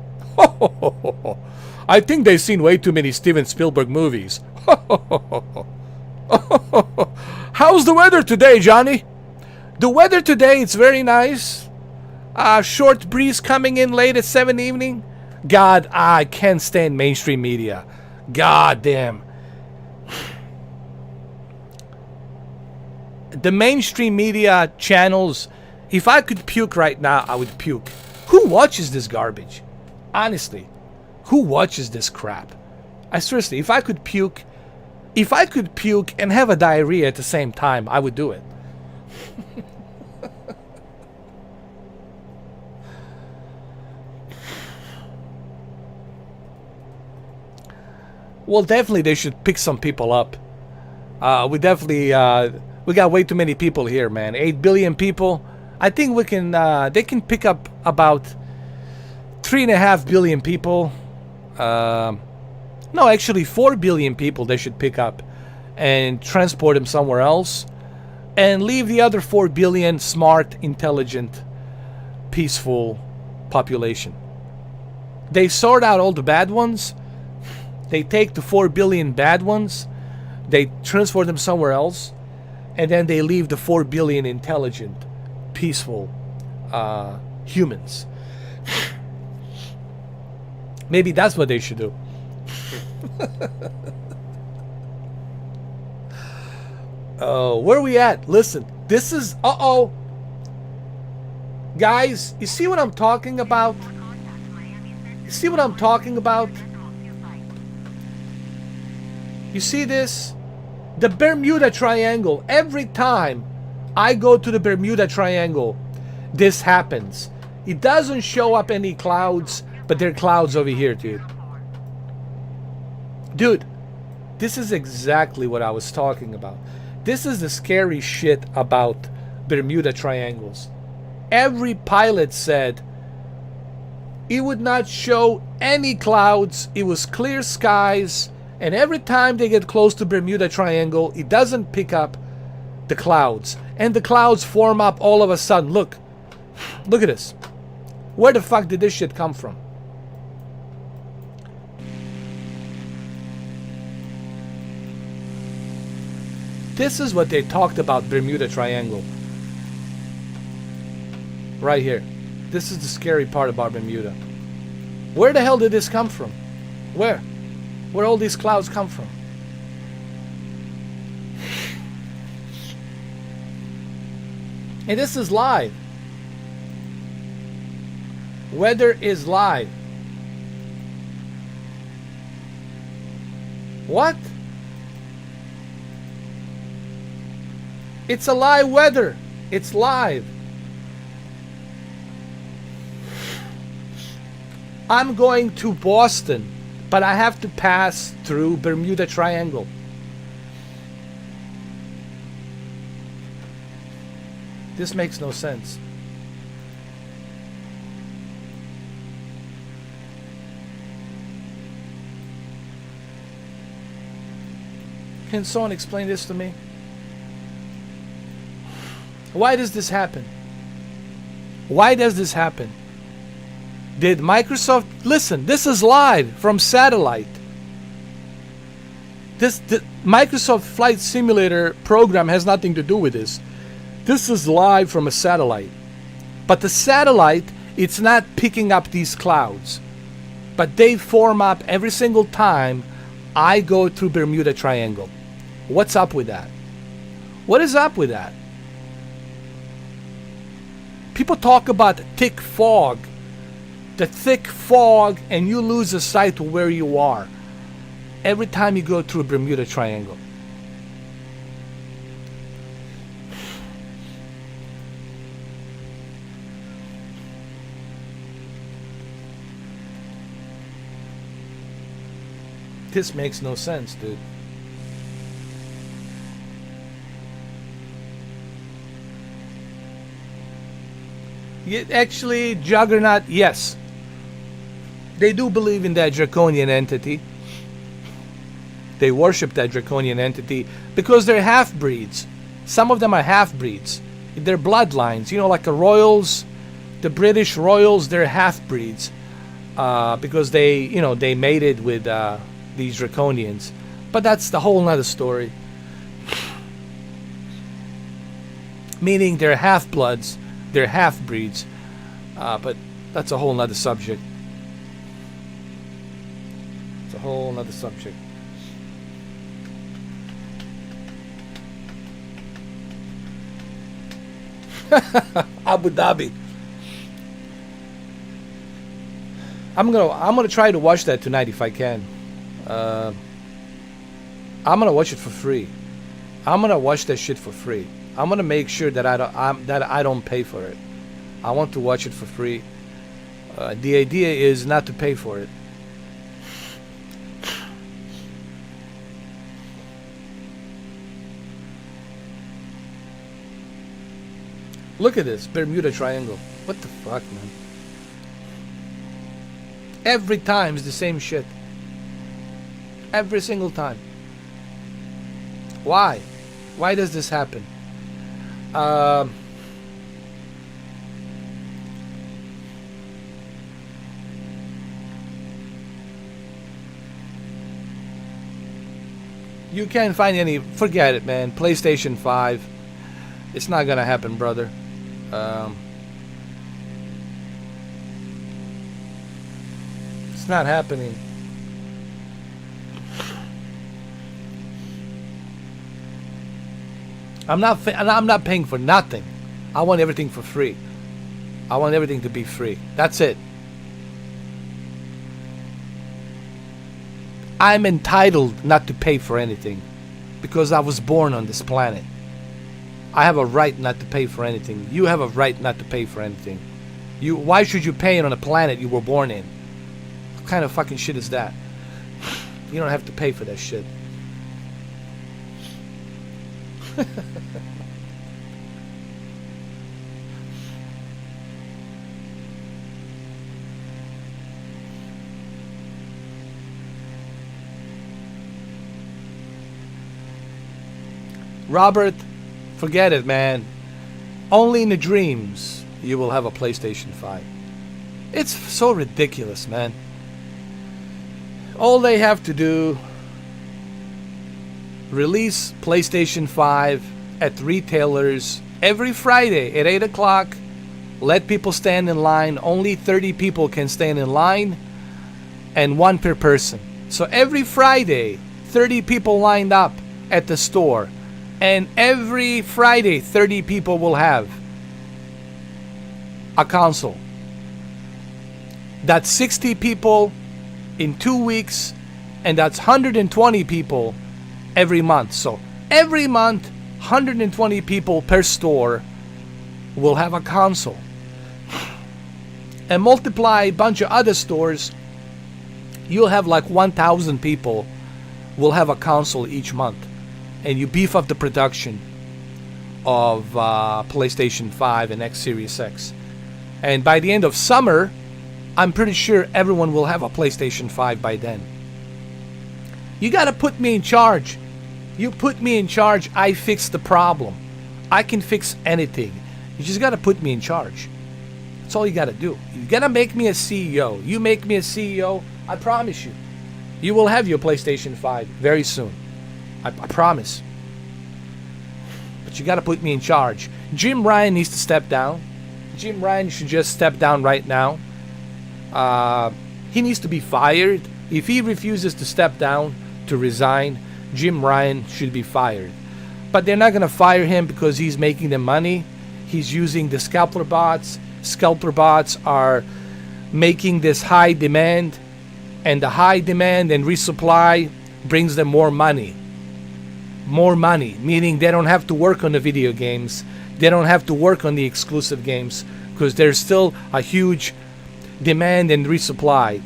S2: I think they've seen way too many Steven Spielberg movies. How's the weather today, Johnny? The weather today, it's very nice. Short breeze coming in late at 7 evening. God, I can't stand mainstream media. God damn. The mainstream media channels, if I could puke right now, I would puke. Who watches this garbage? Honestly, who watches this crap? I seriously, if I could puke and have a diarrhea at the same time, I would do it. Well, definitely they should pick some people up. We got way too many people here, man. 8 billion people. I think we can. They can pick up about 3.5 billion people. No, actually 4 billion people they should pick up and transport them somewhere else, and leave the other 4 billion smart, intelligent, peaceful population. They sort out all the bad ones. They take the 4 billion bad ones, they transport them somewhere else, and then they leave the 4 billion intelligent, peaceful humans. Maybe that's what they should do. Oh, where are we at? Listen, this is... Uh-oh. Guys, you see what I'm talking about? You see what I'm talking about? You see this? The Bermuda Triangle. Every time I go to the Bermuda Triangle, this happens. It doesn't show up any clouds, but there are clouds over here, dude. Dude, this is exactly what I was talking about. This is the scary shit about Bermuda Triangles. Every pilot said it would not show any clouds. It was clear skies. And every time they get close to Bermuda Triangle, it doesn't pick up the clouds. And the clouds form up all of a sudden. Look. Look at this. Where the fuck did this shit come from? This is what they talked about Bermuda Triangle. Right here. This is the scary part about Bermuda. Where the hell did this come from? Where? Where all these clouds come from? And this is live. Weather is live. What? It's a live weather. It's live. I'm going to Boston, but I have to pass through Bermuda Triangle. This makes no sense. Can someone explain this to me? Why does this happen? Why does this happen? Did Microsoft... Listen, this is live from satellite. The Microsoft Flight Simulator program has nothing to do with this. This is live from a satellite. But the satellite, it's not picking up these clouds. But they form up every single time I go through Bermuda Triangle. What's up with that? What is up with that? People talk about thick fog. The thick fog, and you lose the sight of where you are every time you go through a Bermuda Triangle. This makes no sense, dude. Actually, Juggernaut, yes. They do believe in that draconian entity. They worship that draconian entity because they're half-breeds. Some of them are half-breeds. They're bloodlines. You know, like the royals, the British royals, they're half-breeds. Because they, you know, they mated with these draconians. But that's the whole nother story. Meaning they're half-bloods. They're half-breeds, but that's a whole nother subject. It's a whole nother subject. Abu Dhabi. I'm gonna try to watch that tonight if I can. I'm gonna watch it for free. I'm gonna watch that shit for free. I'm gonna make sure that I don't pay for it. I want to watch it for free. The idea is not to pay for it. Look at this Bermuda Triangle. What the fuck, man? Every time is the same shit. Every single time. Why? Why does this happen? You can't find any. Forget it, man. PlayStation 5. It's not gonna happen, brother. It's not happening. I'm not paying for nothing. I want everything for free. I want everything to be free. That's it. I'm entitled not to pay for anything because I was born on this planet. I have a right not to pay for anything. You have a right not to pay for anything. Why should you pay on a planet you were born in? What kind of fucking shit is that? You don't have to pay for that shit. Robert, forget it, man. Only in the dreams you will have a PlayStation 5. It's so ridiculous, man. All they have to do, release PlayStation 5 at retailers every Friday at 8 o'clock. Let people stand in line. Only 30 people can stand in line, and one per person. So every Friday, 30 people lined up at the store. And every Friday, 30 people will have a console. That's 60 people in 2 weeks, and that's 120 people every month. So every month, 120 people per store will have a console. And multiply a bunch of other stores, you'll have like 1,000 people will have a console each month. And you beef up the production of PlayStation 5 and X Series X. And by the end of summer, I'm pretty sure everyone will have a PlayStation 5 by then. You gotta put me in charge. You put me in charge, I fix the problem. I can fix anything. You just gotta put me in charge. That's all you gotta do. You gotta make me a CEO. You make me a CEO, I promise you, you will have your PlayStation 5 very soon. I promise. But you gotta put me in charge. Jim Ryan needs to step down. Jim Ryan should just step down right now. He needs to be fired. If he refuses to step down, to resign, Jim Ryan should be fired. But they're not gonna fire him because he's making them money. He's using the scalper bots. Scalper bots are making this high demand, and the high demand and resupply brings them more money. More money, meaning they don't have to work on the video games. They don't have to work on the exclusive games because there's still a huge demand and resupply.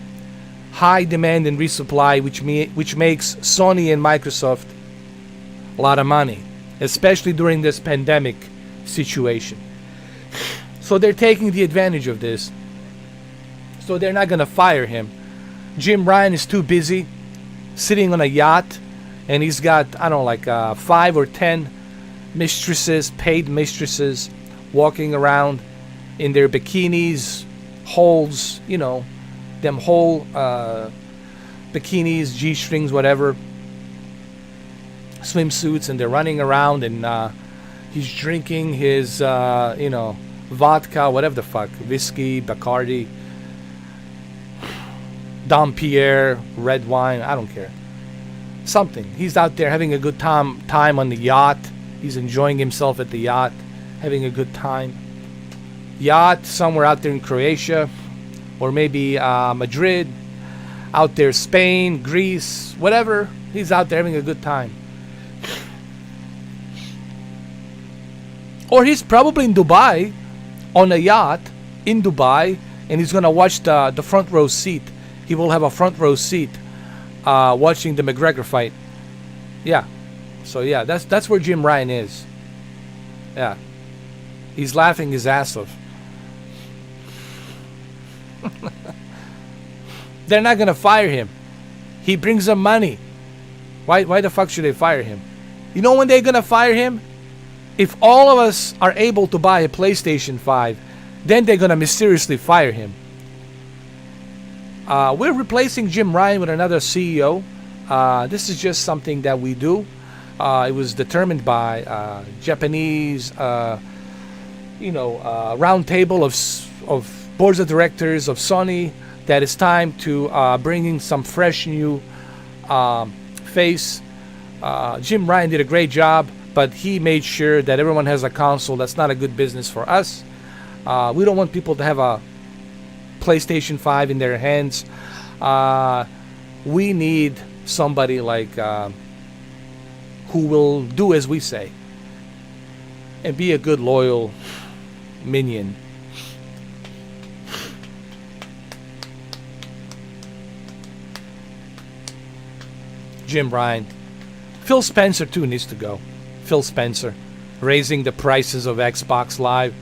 S2: High demand and resupply, which makes Sony and Microsoft a lot of money, especially during this pandemic situation. So they're taking the advantage of this. So they're not going to fire him. Jim Ryan is too busy sitting on a yacht, and he's got, I don't know, like 5 or 10 mistresses, paid mistresses, walking around in their bikinis, holes, you know, them whole bikinis, G-strings, whatever, swimsuits, and they're running around, and he's drinking his, vodka, whatever the fuck, whiskey, Bacardi, Dom Pierre, red wine, I don't care. Something. He's out there having a good time on the yacht. He's enjoying himself at the yacht, having a good time. Yacht somewhere out there in Croatia, or maybe Madrid, out there Spain, Greece, whatever. He's out there having a good time. Or he's probably in Dubai, on a yacht in Dubai, and he's gonna watch the front row seat. He will have a front row seat watching the McGregor fight. Yeah. So yeah, that's where Jim Ryan is. Yeah. He's laughing his ass off. They're not gonna fire him. He brings them money. Why the fuck should they fire him? You know when they're gonna fire him? If all of us are able to buy a PlayStation 5, then they're gonna mysteriously fire him. We're replacing Jim Ryan with another CEO. This is just something that we do. It was determined by Japanese, round table of boards of directors of Sony that it's time to bring in some fresh new face. Jim Ryan did a great job, but he made sure that everyone has a console. That's not a good business for us. We don't want people to have a PlayStation 5 in their hands. We need somebody like who will do as we say and be a good loyal minion. Jim Ryan. Phil Spencer too needs to go. Phil Spencer raising the prices of Xbox Live.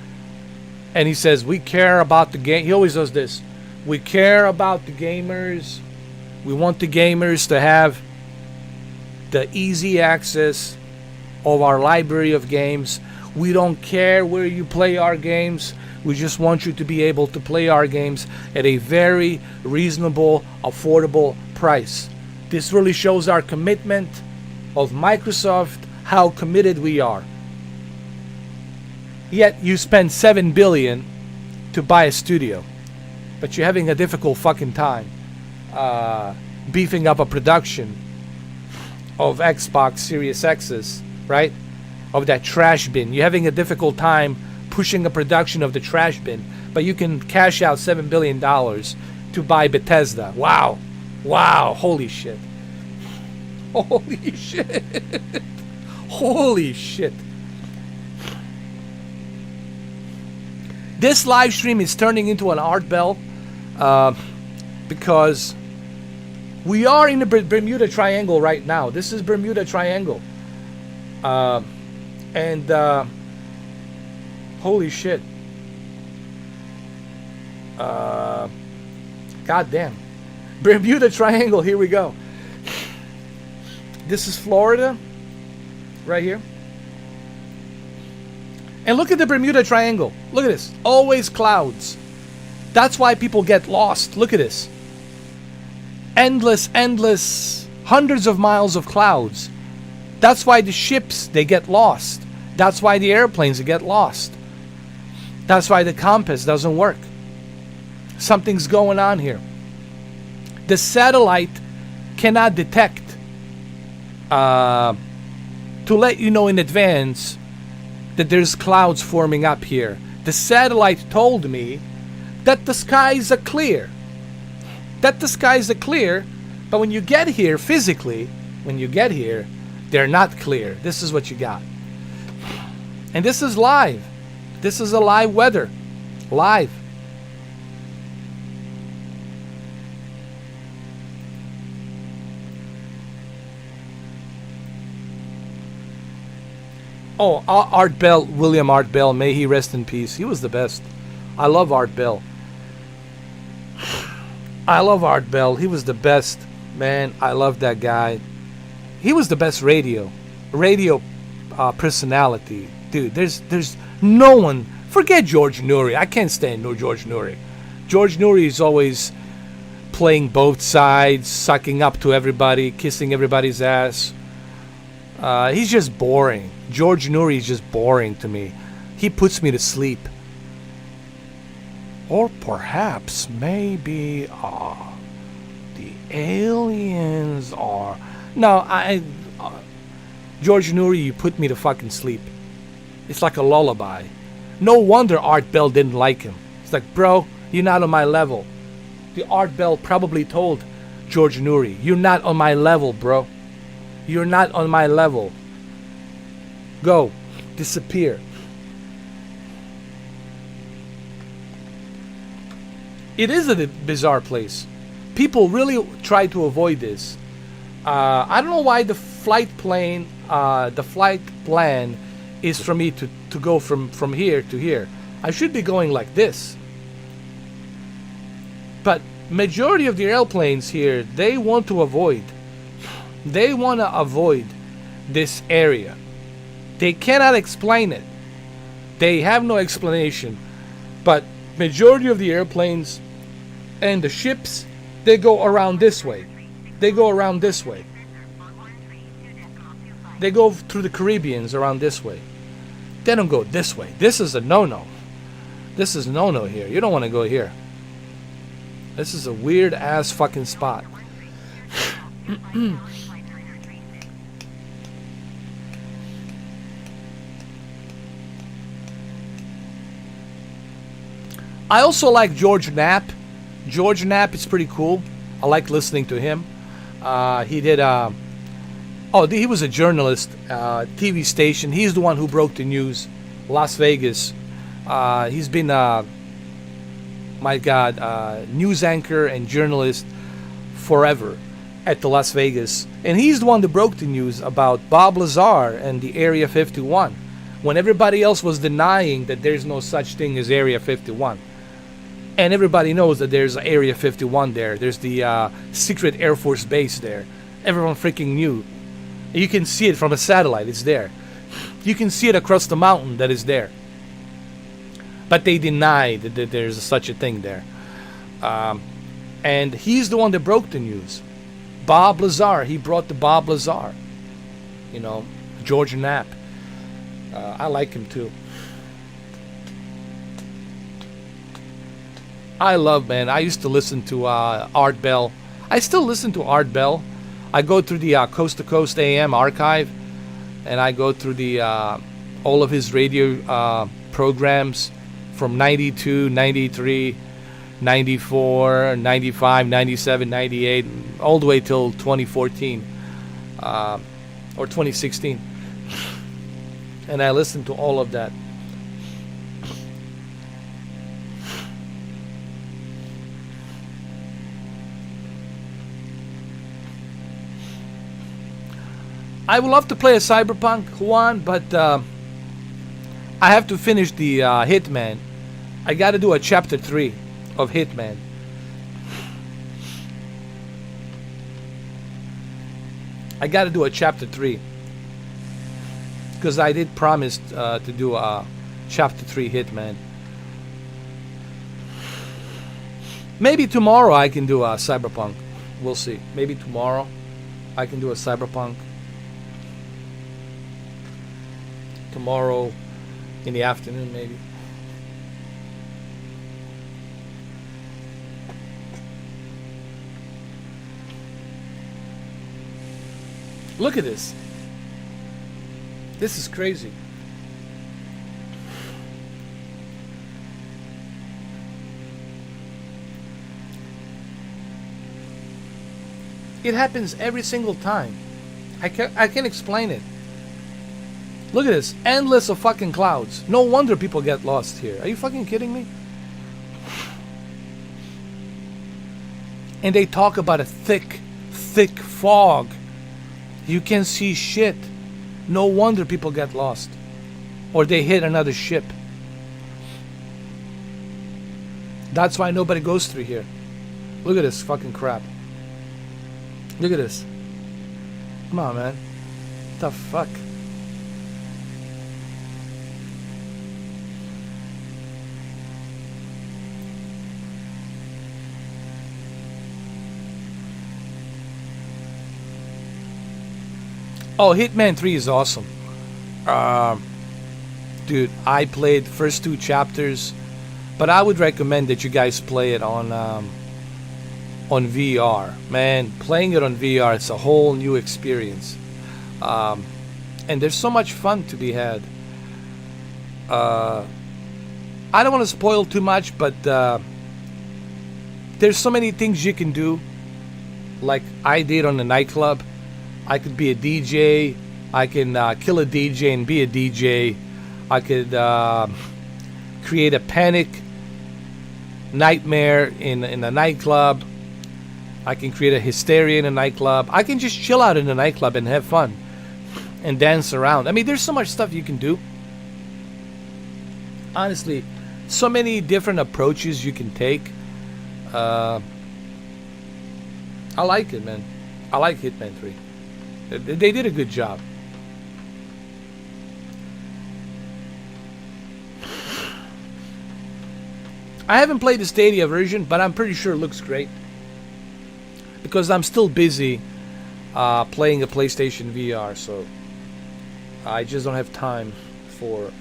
S2: And he says, we care about the game. He always does this. We care about the gamers. We want the gamers to have the easy access of our library of games. We don't care where you play our games. We just want you to be able to play our games at a very reasonable, affordable price. This really shows our commitment of Microsoft, how committed we are. Yet you spend $7 billion to buy a studio, but you're having a difficult fucking time beefing up a production of Xbox Series X's, right? Of that trash bin. You're having a difficult time pushing a production of the trash bin, but you can cash out $7 billion to buy Bethesda. Wow. Wow. Holy shit. Holy shit. Holy shit. This live stream is turning into an art bell because we are in the Bermuda Triangle right now. This is Bermuda Triangle. And holy shit. God damn. Bermuda Triangle, here we go. This is Florida, right here. And look at the Bermuda Triangle. Look at this. Always clouds. That's why people get lost. Look at this. Endless, endless, hundreds of miles of clouds. That's why the ships, they get lost. That's why the airplanes, they get lost. That's why the compass doesn't work. Something's going on here. The satellite cannot detect to let you know in advance that there's clouds forming up here. The satellite told me that the skies are clear. That the skies are clear, but when you get here physically, when you get here, they're not clear. This is what you got. And this is live. This is a live weather. Live. Oh, Art Bell, William Art Bell, may he rest in peace. He was the best. I love Art Bell. I love Art Bell. He was the best. Man, I love that guy. He was the best radio personality. Dude, there's no one. Forget George Noory. I can't stand no George Noory. George Noory is always playing both sides, sucking up to everybody, kissing everybody's ass. He's just boring. George Noory is just boring to me. He puts me to sleep. Or perhaps, maybe, the aliens are... No, George Noory, you put me to fucking sleep. It's like a lullaby. No wonder Art Bell didn't like him. It's like, bro, you're not on my level. The Art Bell probably told George Noory, you're not on my level, bro. You're not on my level. Go. Disappear. It is a bizarre place. People really try to avoid this. I don't know why the flight plan is for me to go from here to here. I should be going like this. But majority of the airplanes here, they want to avoid. They want to avoid this area. They cannot explain it. They have no explanation. But majority of the airplanes and the ships, they go around this way. They go around this way. They go through the Caribbeans around this way. They don't go this way. This is a no-no. This is no-no here. You don't want to go here. This is a weird ass fucking spot. I also like George Knapp. George Knapp is pretty cool. I like listening to him. He did he was a journalist, TV station. He's the one who broke the news, Las Vegas. He's been news anchor and journalist forever at the Las Vegas. And he's the one that broke the news about Bob Lazar and the Area 51 when everybody else was denying that there's no such thing as Area 51. And everybody knows that there's Area 51 there. There's the secret Air Force base there. Everyone freaking knew. You can see it from a satellite. It's there. You can see it across the mountain that is there. but they deny that there's such a thing there. And he's the one that broke the news. Bob Lazar, he brought the Bob Lazar. You know, George Knapp. I like him too. I used to listen to Art Bell. I still listen to Art Bell. I go through the Coast to Coast AM archive, and I go through the all of his radio programs from 92, 93, 94, 95, 97, 98, all the way till 2014 or 2016. And I listened to all of that. I would love to play a Cyberpunk, Juan, but I have to finish the Hitman. I got to do a chapter 3 of Hitman. I got to do a chapter 3 because I did promise to do a chapter 3 Hitman. Maybe tomorrow I can do a Cyberpunk. We'll see. Maybe tomorrow I can do a Cyberpunk. Tomorrow in the afternoon, maybe. Look at this. This is crazy. It happens every single time. I can't explain it. Look at this. Endless of fucking clouds. No wonder people get lost here. Are you fucking kidding me? And they talk about a thick fog. You can't see shit. No wonder people get lost. Or they hit another ship. That's why nobody goes through here. Look at this fucking crap. Look at this. Come on, man. What the fuck? Oh, Hitman 3 is awesome. Dude, I played the first 2 chapters, but I would recommend that you guys play it on VR. Man, playing it on VR, it's a whole new experience. And there's so much fun to be had. I don't want to spoil too much, but there's so many things you can do, like I did on the nightclub. I could be a DJ. I can kill a DJ and be a DJ. I could create a panic nightmare in a nightclub. I can create a hysteria in a nightclub. I can just chill out in a nightclub and have fun and dance around. I mean, there's so much stuff you can do. Honestly, so many different approaches you can take. I like it, man. I like Hitman 3. They did a good job. I haven't played the Stadia version, but I'm pretty sure it looks great. Because I'm still busy playing a PlayStation VR, so I just don't have time for...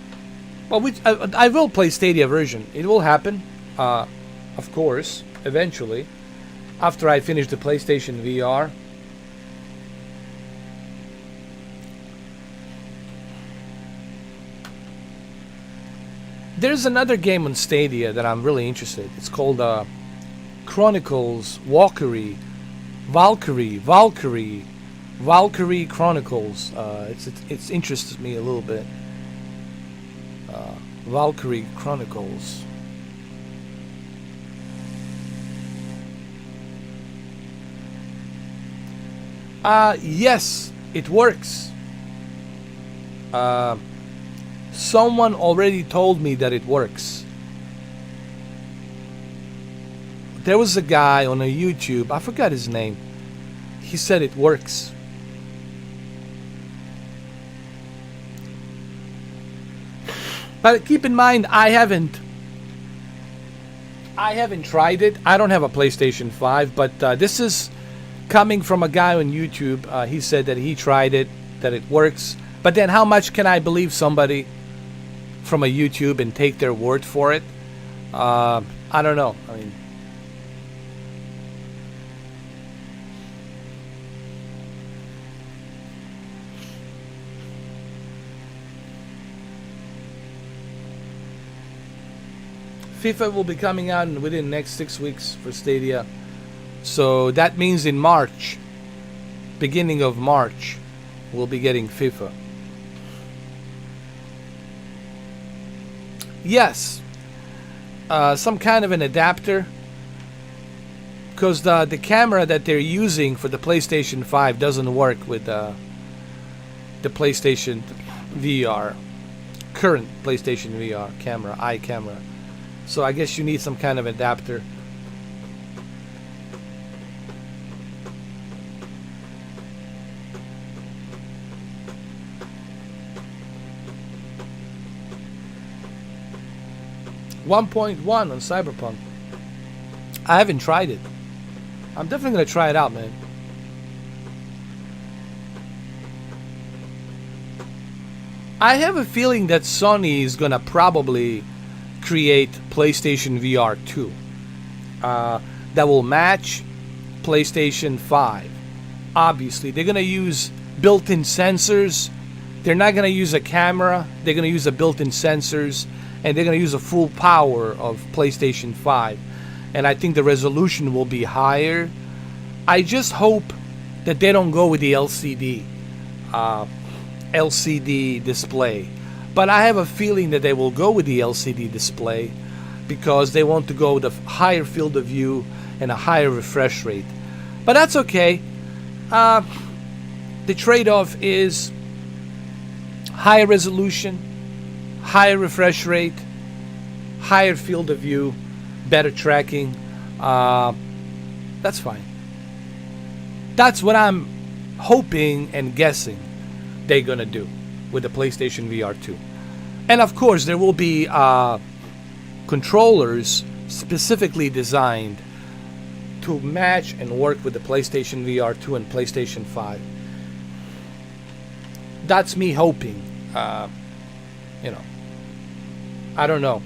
S2: Well, I will play Stadia version. It will happen, of course, eventually, after I finish the PlayStation VR. There's another game on Stadia that I'm really interested. It's called Chronicles Valkyrie Chronicles. It's interested me a little bit. Valkyrie Chronicles. Yes, it works. Someone already told me that it works. There was a guy on a YouTube, I forgot his name. He said it works. But keep in mind, I haven't I haven't tried it. I don't have a PlayStation 5, but this is coming from a guy on YouTube. He said that he tried it, that it works. But then how much can I believe somebody from a YouTube and take their word for it? I don't know. I mean, FIFA will be coming out within the next 6 weeks for Stadia. So that means in March, beginning of March, we'll be getting FIFA. Yes, some kind of an adapter, because the camera that they're using for the PlayStation 5 doesn't work with the PlayStation VR, current PlayStation VR camera, eye camera. So I guess you need some kind of adapter. .1 on Cyberpunk. I haven't tried it. I'm definitely gonna try it out, man. I have a feeling that Sony is gonna probably create PlayStation VR 2 that will match PlayStation 5. Obviously, they're gonna use built-in sensors. They're not gonna use a camera. They're gonna use a built-in sensors, and they're gonna use the full power of PlayStation 5. And I think the resolution will be higher. I just hope that they don't go with the LCD display. But I have a feeling that they will go with the LCD display because they want to go with a higher field of view and a higher refresh rate. But that's okay. The trade-off is higher resolution, higher refresh rate, higher field of view, better tracking. That's fine. That's what I'm hoping and guessing they're gonna do with the PlayStation VR 2. And of course, there will be controllers specifically designed to match and work with the PlayStation VR 2 and PlayStation 5. That's me hoping. You know, I don't know.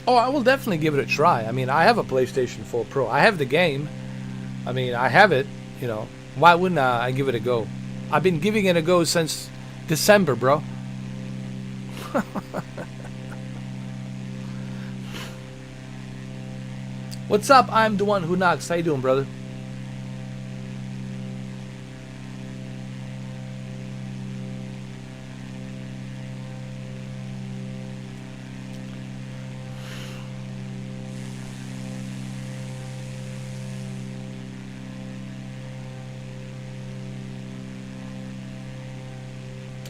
S2: Oh, I will definitely give it a try. I mean, I have a PlayStation 4 Pro. I have the game. I mean, I have it, you know. Why wouldn't I give it a go? I've been giving it a go since December, bro. What's up? I'm the one who knocks. How you doing, brother?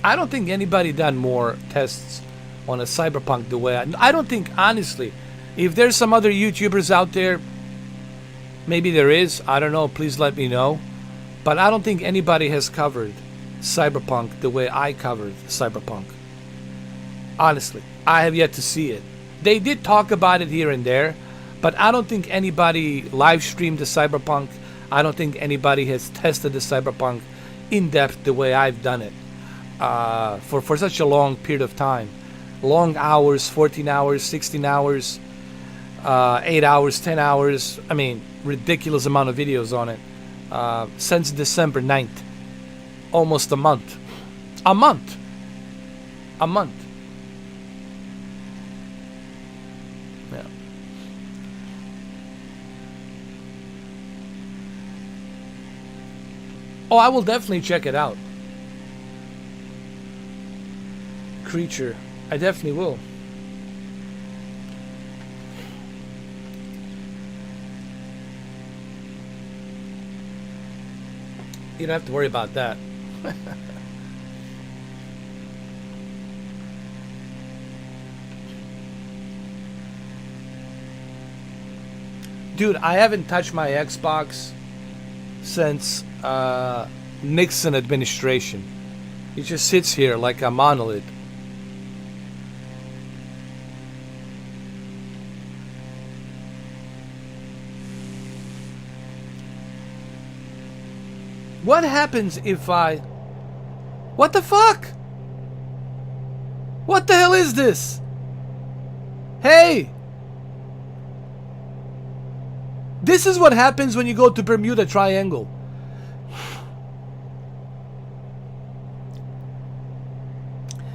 S2: I don't think anybody done more tests on a Cyberpunk the way I don't think, honestly, if there's some other YouTubers out there, maybe there is, I don't know, please let me know. But I don't think anybody has covered Cyberpunk the way I covered Cyberpunk. Honestly, I have yet to see it. They did talk about it here and there, but I don't think anybody live streamed the Cyberpunk. I don't think anybody has tested the Cyberpunk in depth the way I've done it. For such a long period of time. Long hours, 14 hours, 16 hours, 8 hours, 10 hours. I mean, ridiculous amount of videos on it. Since December 9th. Almost a month. A month. Yeah. Oh, I will definitely check it out. Creature. I definitely will. You don't have to worry about that. Dude, I haven't touched my Xbox since Nixon administration. It just sits here like a monolith. What happens if I... What the fuck? What the hell is this? Hey! This is what happens when you go to Bermuda Triangle.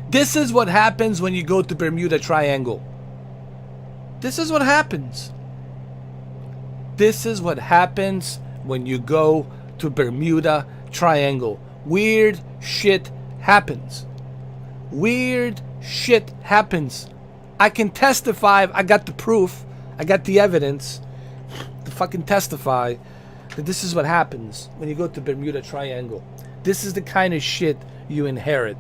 S2: This is what happens when you go to Bermuda Triangle. This is what happens. This is what happens when you go to Bermuda Triangle. Weird shit happens. Weird shit happens. I can testify. I got the proof. I got the evidence to fucking testify that this is what happens when you go to Bermuda Triangle. This is the kind of shit you inherit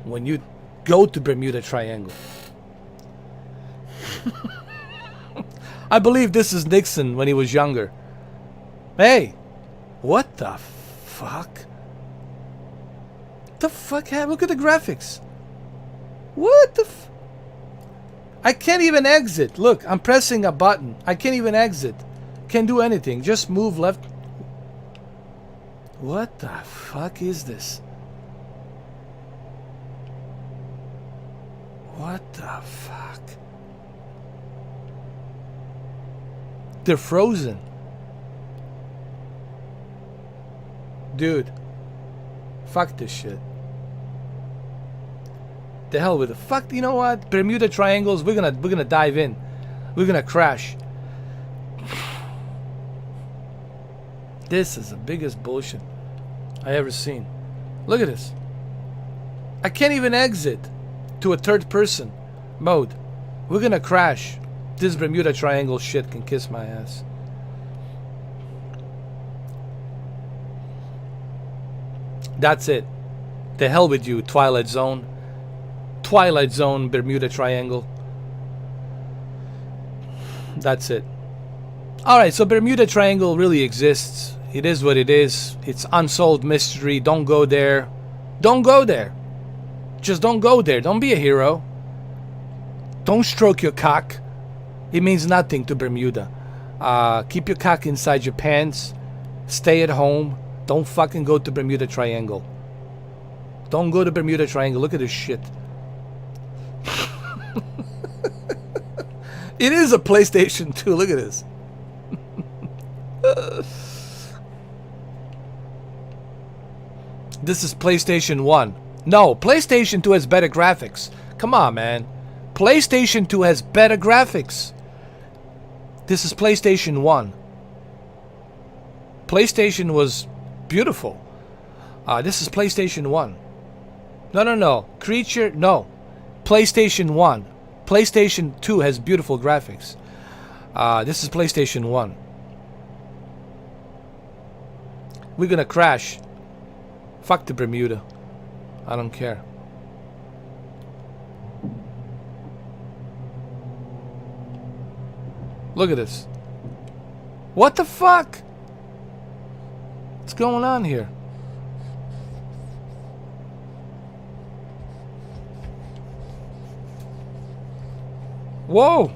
S2: when you go to Bermuda Triangle. I believe this is Nixon when he was younger. Hey, what the fuck? The fuck happened? Look at the graphics. What the I can't even exit. Look, I'm pressing a button. I can't even exit. Can't do anything. Just move left. What the fuck is this? What the fuck? They're frozen. Dude. Fuck this shit. The hell with it. Fuck, you know what? Bermuda Triangles, we're gonna dive in. We're gonna crash. This is the biggest bullshit I ever seen. Look at this. I can't even exit to a third person mode. We're gonna crash. This Bermuda Triangle shit can kiss my ass. That's it. The hell with you, Twilight Zone. Twilight Zone, Bermuda Triangle. That's it. Alright, so Bermuda Triangle really exists. It is what it is. It's unsolved mystery. Don't go there. Don't go there. Just don't go there. Don't be a hero. Don't stroke your cock. It means nothing to Bermuda. Keep your cock inside your pants. Stay at home. Don't fucking go to Bermuda Triangle. Don't go to Bermuda Triangle. Look at this shit. It is a PlayStation 2. Look at this. This is PlayStation 1. No, PlayStation 2 has better graphics. Come on, man. PlayStation 2 has better graphics. This is PlayStation 1. PlayStation was beautiful. This is PlayStation 1. No. Creature, no. PlayStation 1. PlayStation 2 has beautiful graphics. This is PlayStation 1. We're gonna crash. Fuck the Bermuda. I don't care. Look at this. What the fuck? What's going on here? Whoa!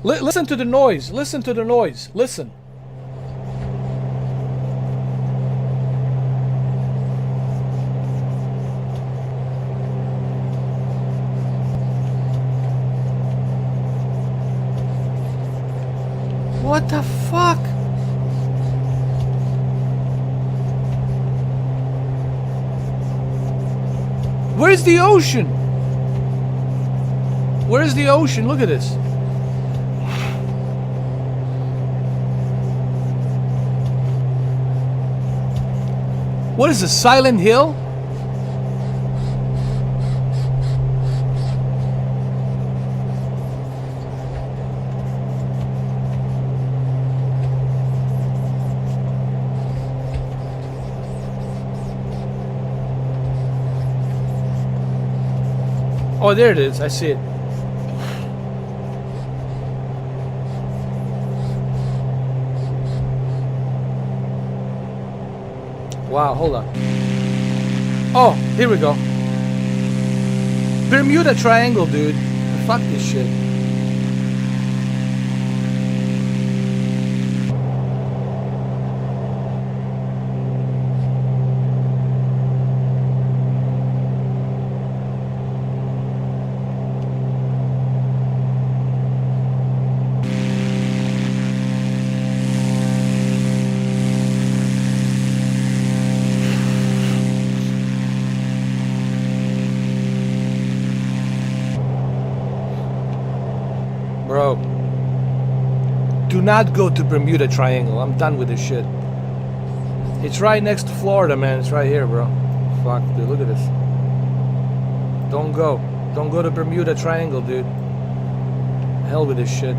S2: Listen to the noise. Listen to the noise. Listen. What the fuck? Where's the ocean? Where's the ocean? Look at this. What is this, Silent Hill? Oh, there it is. I see it. Wow, hold on. Oh, here we go. Bermuda Triangle, dude. Fuck this shit. Bro, do not go to Bermuda Triangle. I'm done with this shit. It's right next to Florida, man. It's right here, bro. Fuck, dude, look at this. Don't go. Don't go to Bermuda Triangle, dude. Hell with this shit.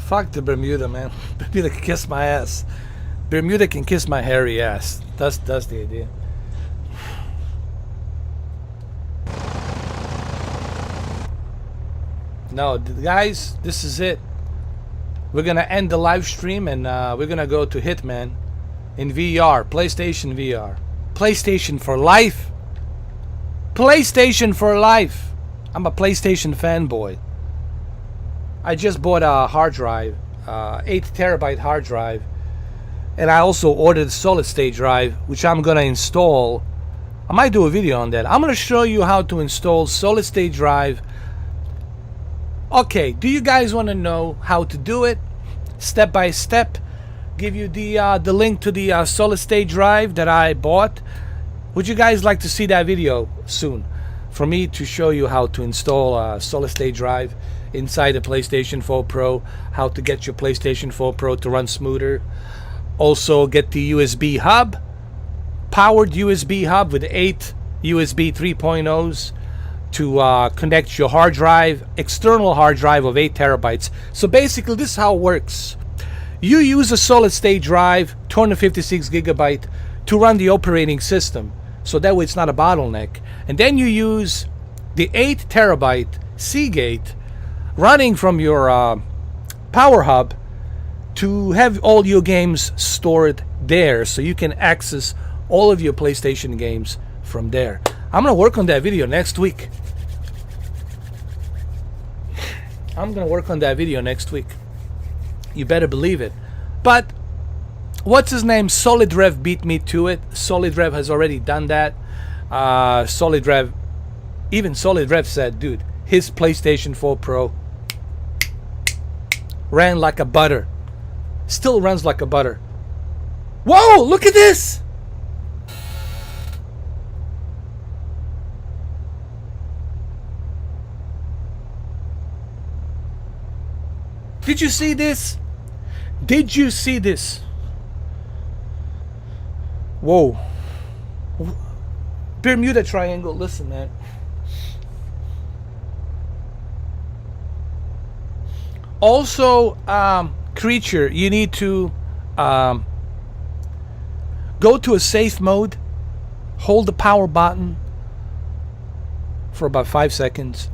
S2: Fuck the Bermuda, man. Bermuda can kiss my ass. Bermuda can kiss my hairy ass. That's the idea. No, guys, this is it. We're gonna end the live stream and we're gonna go to Hitman in VR, PlayStation VR, PlayStation for life. PlayStation for life. I'm a PlayStation fanboy. I just bought a hard drive, 8 terabyte hard drive, and I also ordered a solid state drive, which I'm gonna install. I might do a video on that. I'm gonna show you how to install solid state drive. Okay, do you guys want to know how to do it step by step? Give you the link to the solid state drive that I bought. Would you guys like to see that video soon for me to show you how to install a solid state drive inside the PlayStation 4 Pro, how to get your PlayStation 4 Pro to run smoother? Also get the USB hub, powered USB hub with 8 USB 3.0s to connect your hard drive, external hard drive of 8 terabytes. So basically this is how it works. You use a solid state drive, 256 gigabyte, to run the operating system, so that way it's not a bottleneck. And then you use the 8 terabyte Seagate running from your power hub to have all your games stored there, so you can access all of your PlayStation games from there. I'm gonna work on that video next week. I'm gonna work on that video next week. You better believe it. But what's his name? Solid Rev beat me to it. Solid Rev has already done that. Even Solid Rev said, dude, his PlayStation 4 Pro ran like a butter. Still runs like a butter. Whoa, look at this! Did you see this? Did you see this? Whoa. Bermuda Triangle, listen, man. Also, creature, you need to go to a safe mode, hold the power button for about 5 seconds,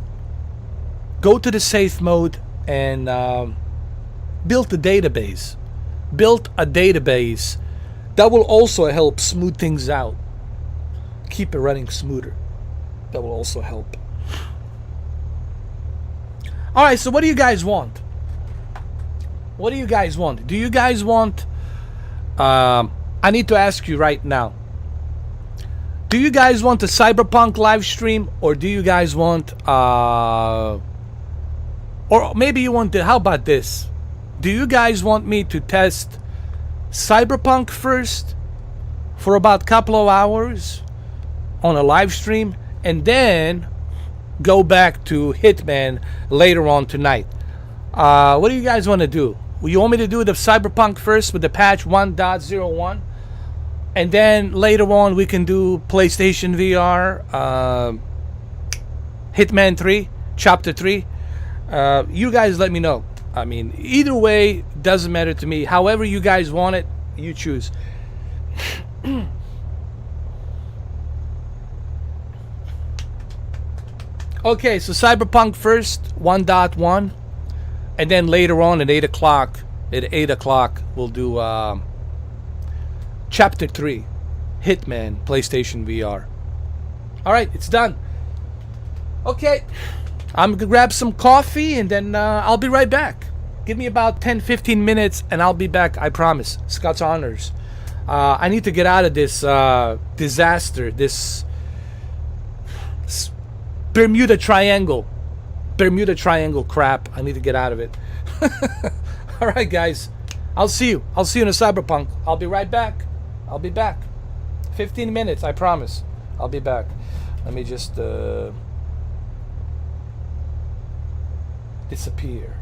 S2: go to the safe mode and build a database. Build a database that will also help smooth things out. Keep it running smoother. That will also help. Alright, so what do you guys want? What do you guys want? Do you guys want... I need to ask you right now. Do you guys want a Cyberpunk live stream, or do you guys want... or maybe you want to... How about this? Do you guys want me to test Cyberpunk first for about a couple of hours on a live stream, and then go back to Hitman later on tonight? What do you guys want to do? You want me to do the Cyberpunk first with the patch 1.01, and then later on we can do PlayStation VR, Hitman 3, Chapter 3? You guys let me know. I mean, either way, doesn't matter to me. However you guys want it, you choose. Okay, so Cyberpunk first, 1.1, and then later on at 8 o'clock, we'll do Chapter 3, Hitman, PlayStation VR. Alright, it's done. Okay, I'm gonna grab some coffee, and then I'll be right back. Give me about 10-15 minutes, and I'll be back, I promise. Scott's Honors. I need to get out of this disaster, this Bermuda Triangle crap. I need to get out of it. Alright, guys. I'll see you in a Cyberpunk. I'll be right back. 15 minutes, I promise. I'll be back. Let me just disappear.